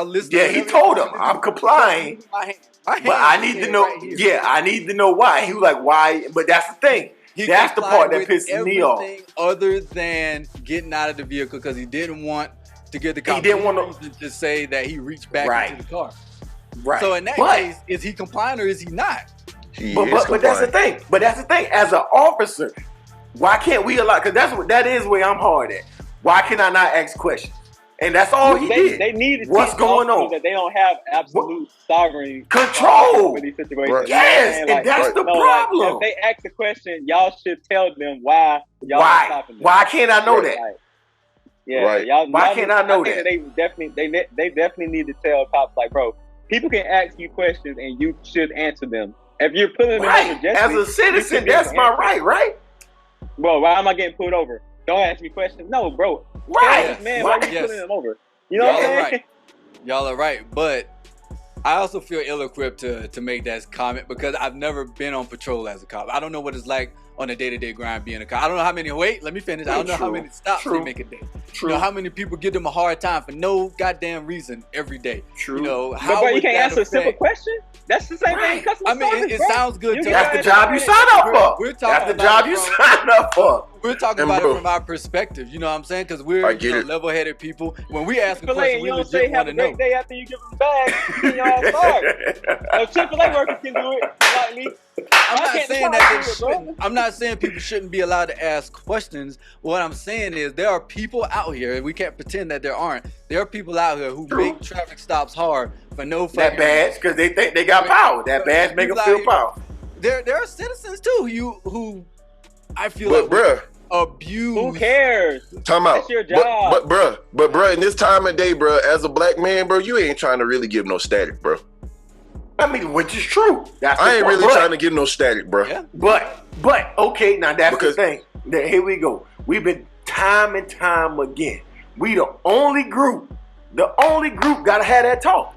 listen. Yeah, he told him, I'm complying. But I need to know, I need to know why. He was like, why? But that's the thing. That's the part that pisses me off. Other than getting out of the vehicle because he didn't want to get the cops. He didn't want to say that he reached back into the car. Right. So in that case, is he complying or is he not? But that's the thing. As an officer, why can't we allow? Because that is where I'm hard at. Why can I not ask questions? And that's all he did. They need to what's going on? That they don't have absolute sovereignty control for these situations. Right. Yes, and that's the problem. If they ask a question, y'all should tell them why y'all are stopping them. Why can't I know that? Right. Why can't I know that? They definitely need to tell cops, like, bro, people can ask you questions and you should answer them. If you're pulling them over, as a citizen, that's my right. Well, why am I getting pulled over? don't ask me questions. No, bro. Right. Yes, man, why you Yes. pulling them over? You know what I'm Y'all are saying? right. Y'all are right, but I also feel ill-equipped to make that comment because I've never been on patrol as a cop. I don't know what it's like on a day-to-day grind being a cop. I don't know how many. Wait, let me finish. I don't know how many stops they make a day. True. You know how many people give them a hard time for no goddamn reason every day. True. You know But how bro, you would can't that answer a simple affect- question. That's the same thing. Customer I mean, service, it bro. sounds good You to get That's the right job you signed up for. We're That's talking the about job it you from- signed up for. We're talking And about bro- it from our perspective. You know what I'm saying? Because we're I get it. level-headed people. When we ask a Chick-fil-A question, and we you don't legit say have want a to great know. day after you give them the bag, you get your ass fired. No Chick-fil-A workers can do it politely. I'm Why not can't the saying cops that do they it, bro? shouldn't. I'm not saying people shouldn't be allowed to ask questions. What I'm saying is there are people out here, and we can't pretend that there aren't. There are people out here who make traffic stops hard for no That fucking badge, because they think they got power. That badge make them feel powerful. There are citizens too who I feel But like bruh, abuse. Who cares? time out. That's your job. But bruh, in this time of day, bruh, as a black man, bro, you ain't trying to really give no static, bro. I mean, which is true. That's I the ain't point. really But- trying to give no static, bro. Yeah. But okay, now that's Because- the thing. Here we go. We've been time and time again. We the only group gotta have that talk.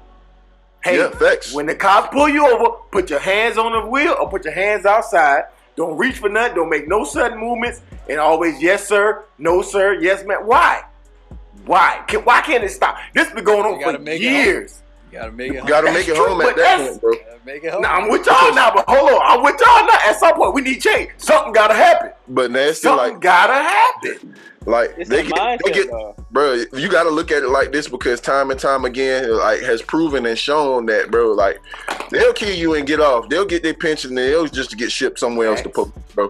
Hey, Yeah, facts. when the cops pull you over, put your hands on the wheel or put your hands outside. Don't reach for nothing. Don't make no sudden movements. And always, yes, sir, no, sir, yes, ma'am. Why? Why can't it stop? This been going You on gotta for make it years. You gotta make it. Gotta home. make it That's home true, at but that that's- point, bro. Gotta make it home. Now, I'm with y'all now, but hold on. I'm with y'all now. At some point, we need change. Something gotta happen. But that's still Something like, gotta happen. It's they a mindset, get, though. bro. You got to look at it like this because time and time again, like has proven and shown that, bro. Like they'll kill you and get off. They'll get their pension and they'll just get shipped somewhere else to put, bro.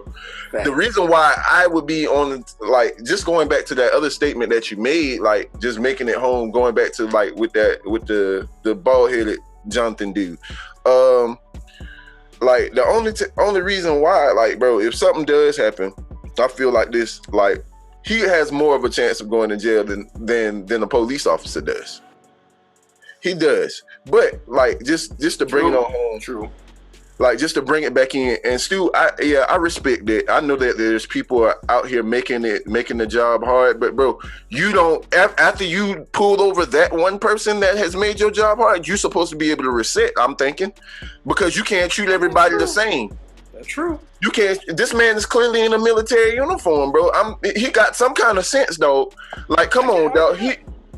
Facts. The reason why I would be on, like, just going back to that other statement that you made, like, just making it home, going back to like with the bald headed Jonathan dude. Like the only reason why, like, bro, if something does happen, I feel like this, like, he has more of a chance of going to jail than a police officer does. He does. But like just to bring it on home. True. Like just to bring it back in. And Stu, I respect that. I know that there's people out here making the job hard, but bro, you don't, after you pulled over that one person that has made your job hard, you're supposed to be able to reset, I'm thinking. Because you can't treat everybody the same. That's true. You can't. This man is clearly in a military uniform, bro. He got some kind of sense, dog. Like, come on, dog.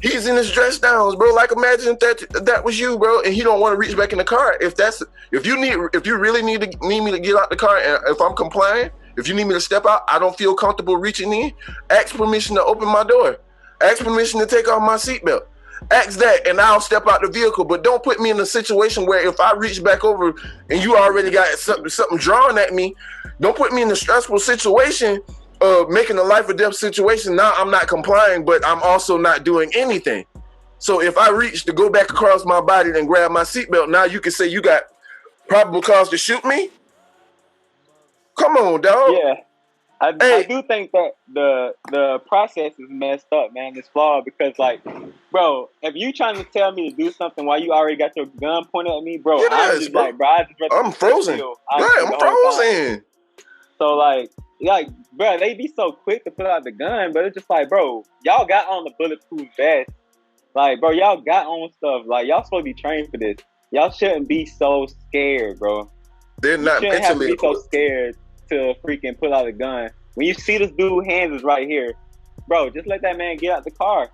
He's in his dress downs, bro. Like, imagine that was you, bro, and he don't want to reach back in the car. If you really need me to get out the car, and if I'm complying, if you need me to step out, I don't feel comfortable reaching in. Ask permission to open my door. Ask permission to take off my seatbelt. Ask that, and I'll step out the vehicle. But don't put me in a situation where if I reach back over and you already got something drawn at me, don't put me in a stressful situation of making a life or death situation. Now I'm not complying, but I'm also not doing anything. So if I reach to go back across my body and grab my seatbelt, now you can say you got probable cause to shoot me? Come on, dog. Yeah. I do think that the process is messed up, man. It's flawed because, like, bro, if you trying to tell me to do something while you already got your gun pointed at me, bro, Yes, I'm just bro. like, bro, I just rather I'm frozen. I'm frozen. So, like, bro, they be so quick to pull out the gun, but it's just like, bro, y'all got on the bulletproof vest. Like, bro, y'all got on stuff. Like, y'all supposed to be trained for this. Y'all shouldn't be so scared, bro. They're You not shouldn't have to mentally be so equipped. scared to freaking pull out a gun. When you see this dude's hands is right here, bro, just let that man get out the car.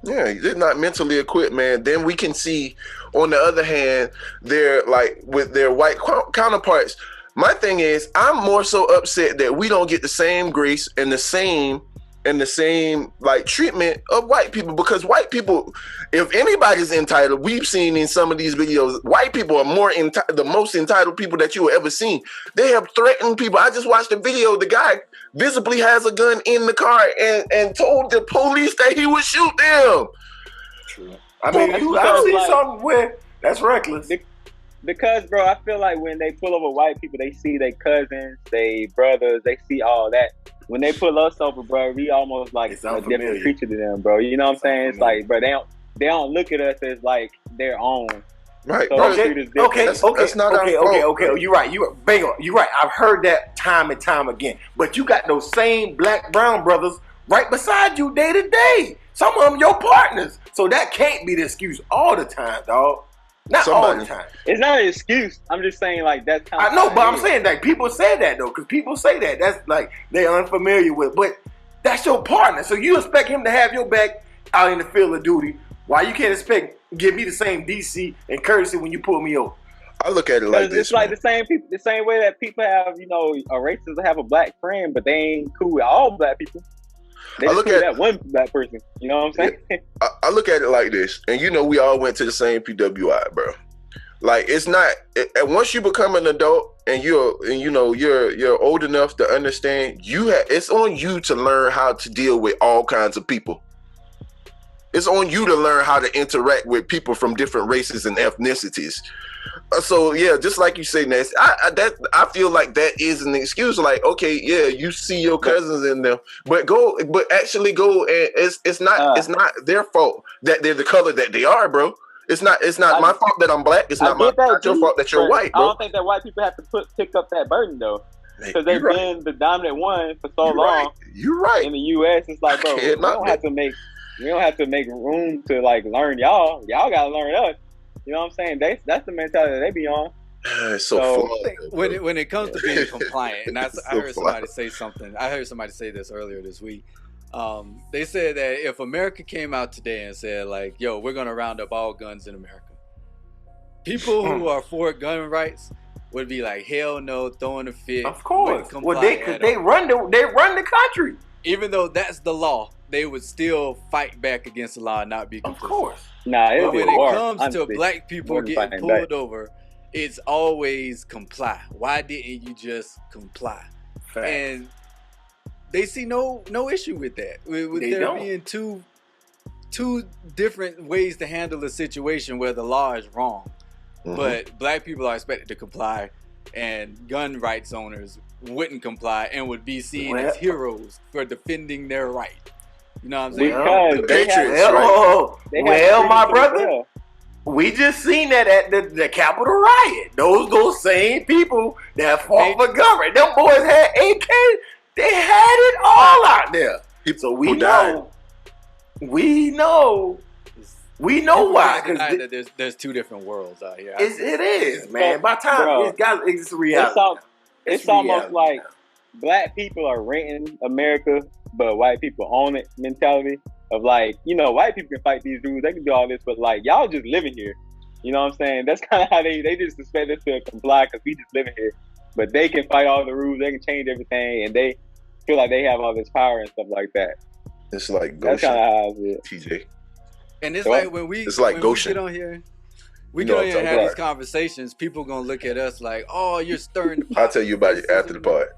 Yeah, they're not mentally equipped, man. Then we can see, on the other hand, they're like with their white counterparts. My thing is, I'm more so upset that we don't get the same grace and the same like treatment of white people, because white people, if anybody's entitled, we've seen in some of these videos, white people are the most entitled people that you will ever seen. They have threatened people. I just watched a video. The guy visibly has a gun in the car and told the police that he would shoot them. True. I mean, That's I because, see like, something where that's reckless. Because, bro, I feel like when they pull over white people, they see their cousins, their brothers, they see all that. When they pull us over, bro, we almost like It's a unfamiliar. different creature to them, bro. You know what I'm saying? It's like, bro, they don't look at us as like their own. Right, So bro. treat us different. That's not our fault. Okay. You're right. You're right. I've heard that time and time again. But you got those same black brown brothers right beside you day to day. Some of them your partners. So that can't be the excuse all the time, dog. Not all the time. It's not an excuse. I'm just saying, like, that's kind of. I know, but I'm saying, like, people say that, though, because people say that. That's, like, they're unfamiliar with. But that's your partner. So you expect him to have your back out in the field of duty. Why you can't give me the same DC and courtesy when you pull me over? I look at it like this. It's like the same way that people have, you know, a racist have a black friend, but they ain't cool with all black people. They just cool with that one black person. You know what I'm saying? Yeah, I look at it like this, and you know, we all went to the same PWI, bro. Like, it's not. Once you become an adult and you're old enough to understand, it's on you to learn how to deal with all kinds of people. It's on you to learn how to interact with people from different races and ethnicities. So yeah, just like you say, Ness, I feel like that is an excuse. Like, okay, yeah, you see your cousins in them, but actually go, and it's not their fault that they're the color that they are, bro. It's not my fault that I'm black. It's not your fault that you're white, bro. I don't think that white people have to pick up that burden though, because they've been the dominant one for so long. You're right. In the U.S., it's like, bro, we don't have to make room to like learn y'all. Y'all gotta learn us. You know what I'm saying? That's the mentality that they be on. It's so when it comes to being compliant, and I heard somebody say something. I heard somebody say this earlier this week. They said that if America came out today and said like, "Yo, we're gonna round up all guns in America," people who are for gun rights would be like, "Hell no," throwing a fit. Of course. Well, they run the country. Even though that's the law, they would still fight back against the law and not be complicit. Of course. Nah, when it comes to black people getting pulled over, it's always comply. Why didn't you just comply? Fact. And they see no issue with that. With there being two different ways to handle a situation where the law is wrong. Mm-hmm. But black people are expected to comply, and gun rights owners wouldn't comply and would be seen as heroes for defending their right. You know what I'm saying? Because the Patriots, well, my brother, we just seen that at the Capitol riot. Those same people that fought for government, them boys had AK. They had it all out there. So we know why. Because there's two different worlds out here. It is, man. By the time it's reality. It's almost like black people are renting America, but white people own it mentality of like, you know, white people can fight these dudes, they can do all this, but like, y'all just living here. You know what I'm saying? That's kind of how they just expect us to comply because we just living here. But they can fight all the rules, they can change everything, and they feel like they have all this power and stuff like that. It's like Goshen. That's kind of how I see it. TJ. And it's like when we get on here, we get on here and have these conversations, people gonna look at us like, oh, you're stirring the pot. I'll tell you about it after the part.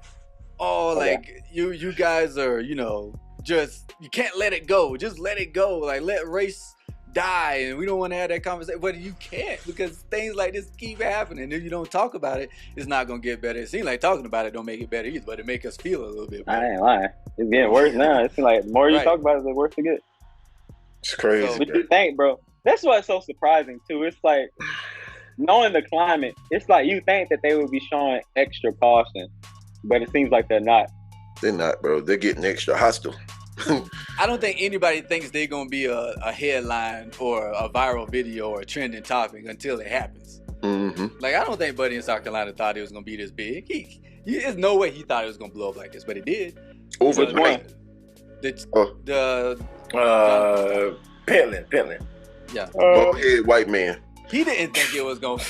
Oh, like you guys are, you know, just you can't let it go. Just let it go. Like let race die, and we don't want to have that conversation. But you can't, because things like this keep happening. If you don't talk about it, it's not gonna get better. It seems like talking about it don't make it better either, but it make us feel a little bit better. I ain't lying. It's getting worse now. It seems like the more you talk about it, the worse it gets. It's crazy. So, but you think, bro, that's what's so surprising too. It's like knowing the climate, it's like you think that they would be showing extra caution, but it seems like they're not. They're not, bro. They're getting extra hostile. I don't think anybody thinks they're gonna be a headline or a viral video or a trending topic until it happens. Mm-hmm. Like I don't think Buddy in South Carolina thought it was gonna be this big. There's no way he thought it was gonna blow up like this, but it did. Overnight. Pentland. Yeah. Bald head white man. He didn't think it was gonna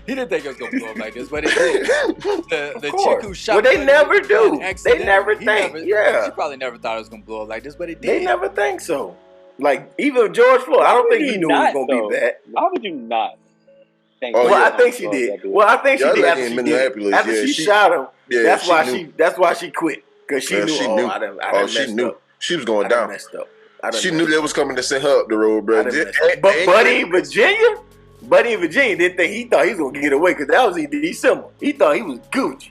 blow up like this, but it did. The chick who shot. Well, they never do. They never think. She probably never thought it was gonna blow up like this, but it did. They never think so. Like even George Floyd, I don't think he knew it was gonna be bad. Why would you not? I think she did. Well, I think she did after she did. After she shot him, that's why she quit, because she knew. She knew she was going down. Messed up. She knew they was coming to send her up the road, bro. But Buddy in Virginia didn't think he thought he was gonna get away, because that was in December. He thought he was Gucci.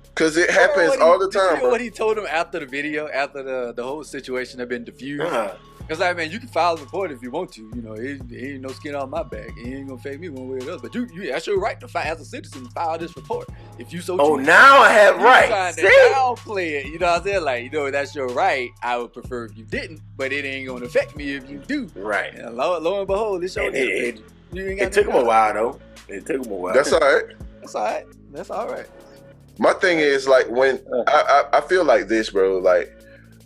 Because it happens all the time, you know bro. What he told him after the video, after the whole situation had been diffused? Cause like, man, you can file a report if you want to. You know, it ain't no skin off my back. It ain't gonna affect me one way or the other. But that's your right to file as a citizen to file this report if you so choose. Oh, now I have right. Trying to downplay it. You know what I'm saying? Like, you know, that's your right. I would prefer if you didn't, but it ain't gonna affect me if you do. Right. And lo and behold, it's your It took him a while though. It took him a while. That's all right. That's all right. That's all right. My thing is like when I feel like this, bro. Like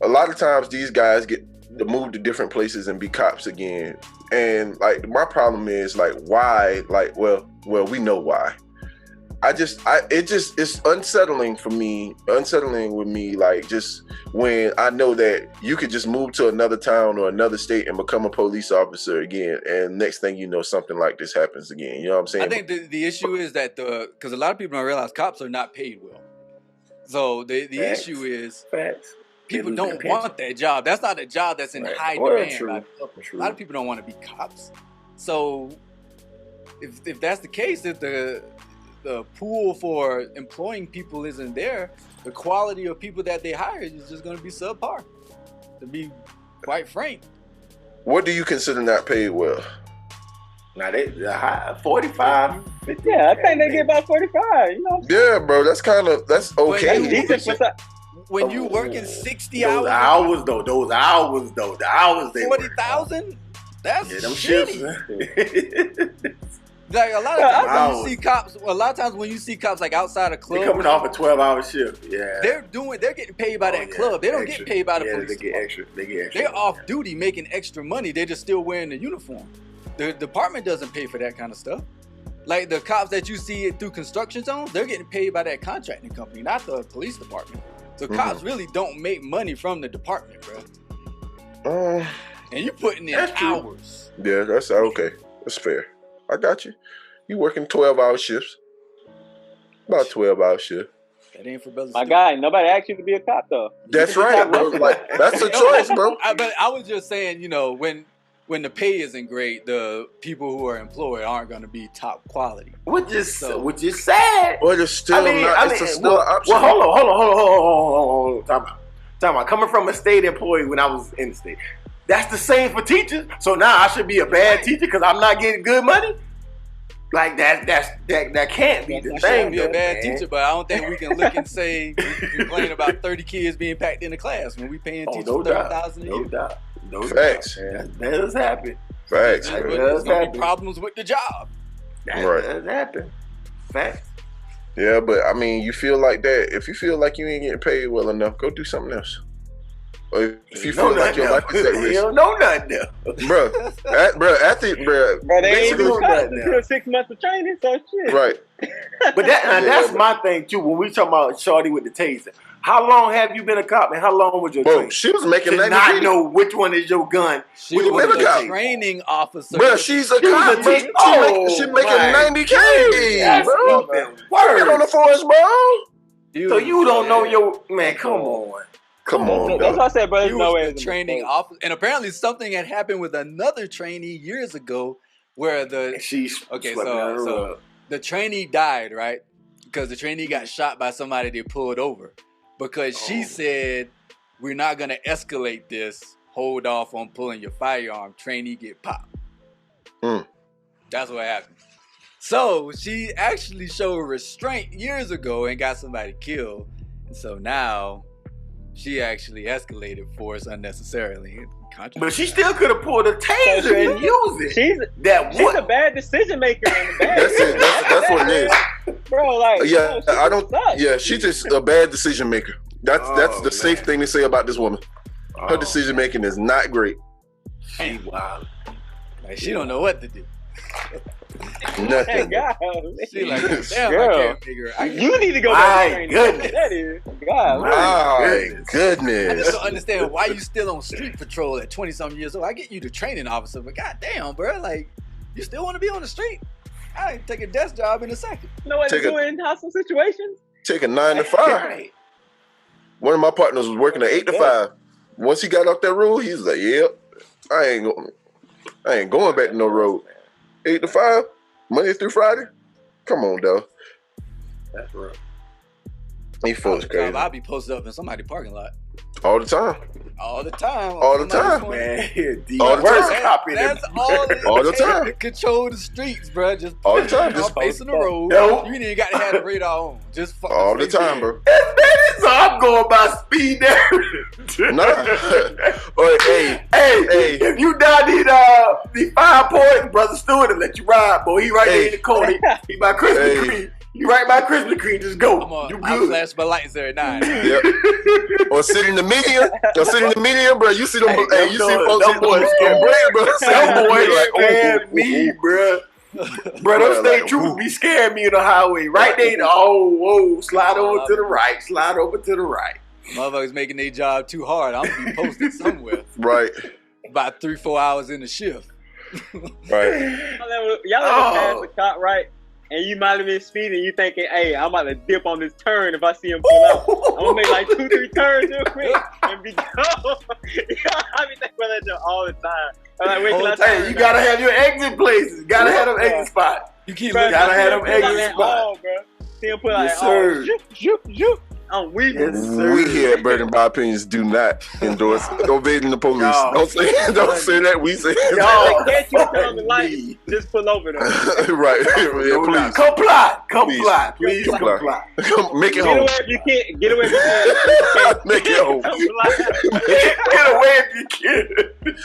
a lot of times these guys get to move to different places and be cops again, and like my problem is like why? Like well, we know why. It's unsettling for me, unsettling with me, like just when I know that you could just move to another town or another state and become a police officer again, and next thing you know, something like this happens again. You know what I'm saying? I think the issue is that because a lot of people don't realize cops are not paid well. So the issue is people don't want that job. That's not a job that's in high demand. A lot of people don't want to be cops. So if that's the case, if the pool for employing people isn't there, the quality of people that they hire is just going to be subpar, to be quite frank. What do you consider not paid well? Now they 45, 50. Yeah, I think they get about 45. You know. Yeah, bro, that's okay. When you working 60 those hours, those hours the hours they 40,000. That's them shitty. Like a lot of times when you see cops, when you see cops like outside of clubs, they're coming off a 12-hour shift. Yeah, they're getting paid by that club. They don't get paid by the police. They get extra. They're off duty making extra money. They're just still wearing the uniform. The department doesn't pay for that kind of stuff. Like the cops that you see through construction zones, they're getting paid by that contracting company, not the police department. So cops really don't make money from the department, bro. And you putting in hours. Yeah, that's okay. That's fair. I got you. You working 12-hour shifts. About 12-hour shift. That ain't for brothers. My guy, nobody asked you to be a cop though. That's right, bro. Like that's a choice, bro. But I was just saying, you know, when the pay isn't great, the people who are employed aren't going to be top quality. Which is sad. But it's still still an option. Well, hold on. Time out. Coming from a state employee when I was in the state. That's the same for teachers. So now I should be a bad teacher because I'm not getting good money? Like that can't be the thing. You be a bad teacher, but I don't think we can look and say we complain about 30 kids being packed in the class when we paying teachers $30,000 a year. No doubt. Facts. That does happen. Facts. There's gonna be problems with the job. That does happen. Facts. Yeah, but I mean, you feel like that. If you feel like you ain't getting paid well enough, go do something else. Or if you feel like your life is at risk, you don't know nothing else. bro, they ain't doing nothing until 6 months of training, so shit. Right. But that's my thing too. When we talk about Shorty with the taser, how long have you been a cop, and how long was your training? She was making to not know which one is your gun. She was a training officer. Bro, she's a cop. She making $90K, bro. Working on the force, bro. So you don't know your man? Come on. Come on, that's what I said, bro. He was the training officer, and apparently something had happened with another trainee years ago, where the trainee died, right? Because the trainee got shot by somebody they pulled over, because she said, "We're not gonna escalate this. Hold off on pulling your firearm." Trainee get popped. That's what happened. So she actually showed restraint years ago and got somebody killed, and so now she actually escalated force unnecessarily. But she still could have pulled a taser and used it. She's a bad decision maker. That's it. That's what it is, bro. Like, she's just a bad decision maker. That's the safe thing to say about this woman. Her decision making is not great. She wild. Like she don't know what to do. Nothing. She like, damn, girl, I can't figure it. You need to go back to training. Goodness. That is. God, my goodness. I just don't understand why you still on street patrol at 20-something years old. I get you the training officer, but goddamn, bro, like, you still want to be on the street? I take a desk job in a second. You know what to do in hostile situations? Take a 9 to 5. One of my partners was working at 8 to 5. Once he got off that road, he was like, "Yep, I ain't going back to no road." 8 to 5, Monday through Friday. Come on, dog. That's right. He folks crazy. I'll be posted up in somebody's parking lot. All the time. All the time. All the time. Man, the All the worst time. copy. That's all it All the takes time. to control the streets, bro. Just All the time. Just Just facing the road. Yo. You ain't even got to have the radar on. Just fuck all the face time, in. bro. So I'm going by speed there. Nah. Or, hey, if you down the 5 points, Brother Stewart will let you ride, boy. He right there in the corner. He by Krispy Kreme. You right by Krispy Kreme, just go. You I good. flash my lights every night. Yep. Or sit in the median. Bro. You see them. Hey, you see folks them in boys the scared bread, bro. Them boys Like, scared me, bro. Bro, them state troopers be scaring me on the highway. Right there, whoa, slide over to the right, slide over to the right. Motherfuckers making their job too hard. I'm gonna be posted somewhere. Right. About 3-4 hours in the shift. Right. Y'all ever pass the cop right, and you might have been speeding. You thinking, "Hey, I'm about to dip on this turn. If I see him pull out, I'm gonna make like 2-3 turns real quick and be gone." I be thinking about that joke all the time. I'm like, wait, can I turn? Hey, you gotta have your exit places. Gotta have them exit spots. You keep Bro, looking. gotta have them see him pull exit out spots. bro. See him put out Yes, sir. Zoop. I'm weeping. Yes, sir. We here at Burden by Opinions do not endorse evading the police. Y'all. Don't say that. We say Y'all. They catch you turn on the light, just pull over them. right. Yeah, please. Comply. Please Comply. comply. Come, make it Get home. away if you can. Get away if you can. Make it home. Get away if you can.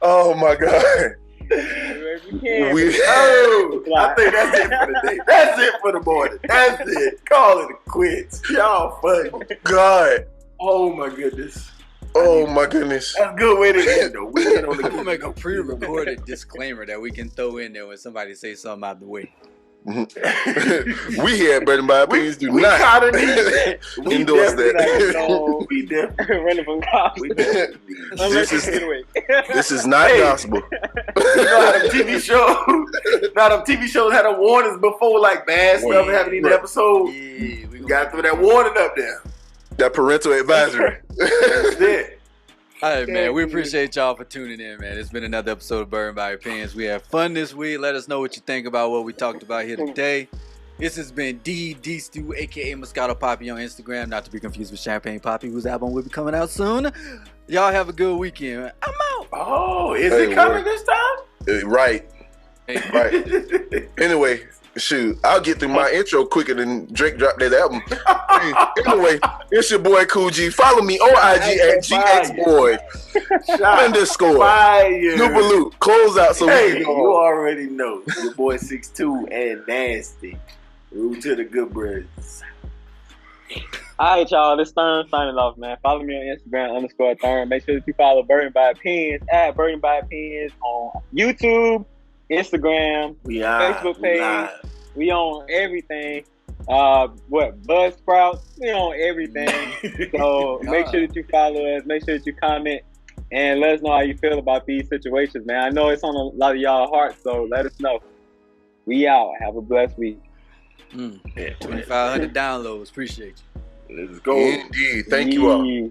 Oh my God. Get away if you can. I think that's it for the day. That's it for the morning. That's it. Call it a quits. Y'all funny. God. Oh my goodness. Oh my goodness. That's a good way to end though. We end on the We'll good make a note. pre-recorded disclaimer that we can throw in there when somebody says something out the way. We here at Burden by Opinions do we not kinda need that. We endorse definitely that. We definitely Running from cops. Unless you This is- get away. This is not Hey. gospel. You know how them TV shows had a warnings before, like bad stuff happening in the episode. Yeah, we You gotta throw that warning up there. That parental advisory. That's it. All right, man. We appreciate y'all for tuning in, man. It's been another episode of Burn by Opinions. We had fun this week. Let us know what you think about what we talked about here today. This has been D Stew, aka Moscato Poppy on Instagram, not to be confused with Champagne Poppy, whose album will be coming out soon. Y'all have a good weekend. I'm out. Oh, is Hey, it coming word. this time? Right. Hey, Right. Anyway, shoot, I'll get through my intro quicker than Drake dropped that album. Anyway, it's your boy Cool G. Follow me on IG at GXBoy _ Fire. Super Loop. Close out so we Hey, can you go home. already know. Your boy 6'2" and nasty. Root to the good brothers. All right, y'all. This Thurn signing off, man. Follow me on Instagram _Thurn. Make sure that you follow Burden by Opinions at Burden by Opinions on YouTube, Instagram, We are. Facebook page. We on everything. Buzzsprout? We on everything. So make sure that you follow us. Make sure that you comment and let us know how you feel about these situations, man. I know it's on a lot of y'all hearts, so let us know. We out. Have a blessed week. 2,500 downloads. Appreciate you. Let's go. Indeed. Thank you all. Yeah.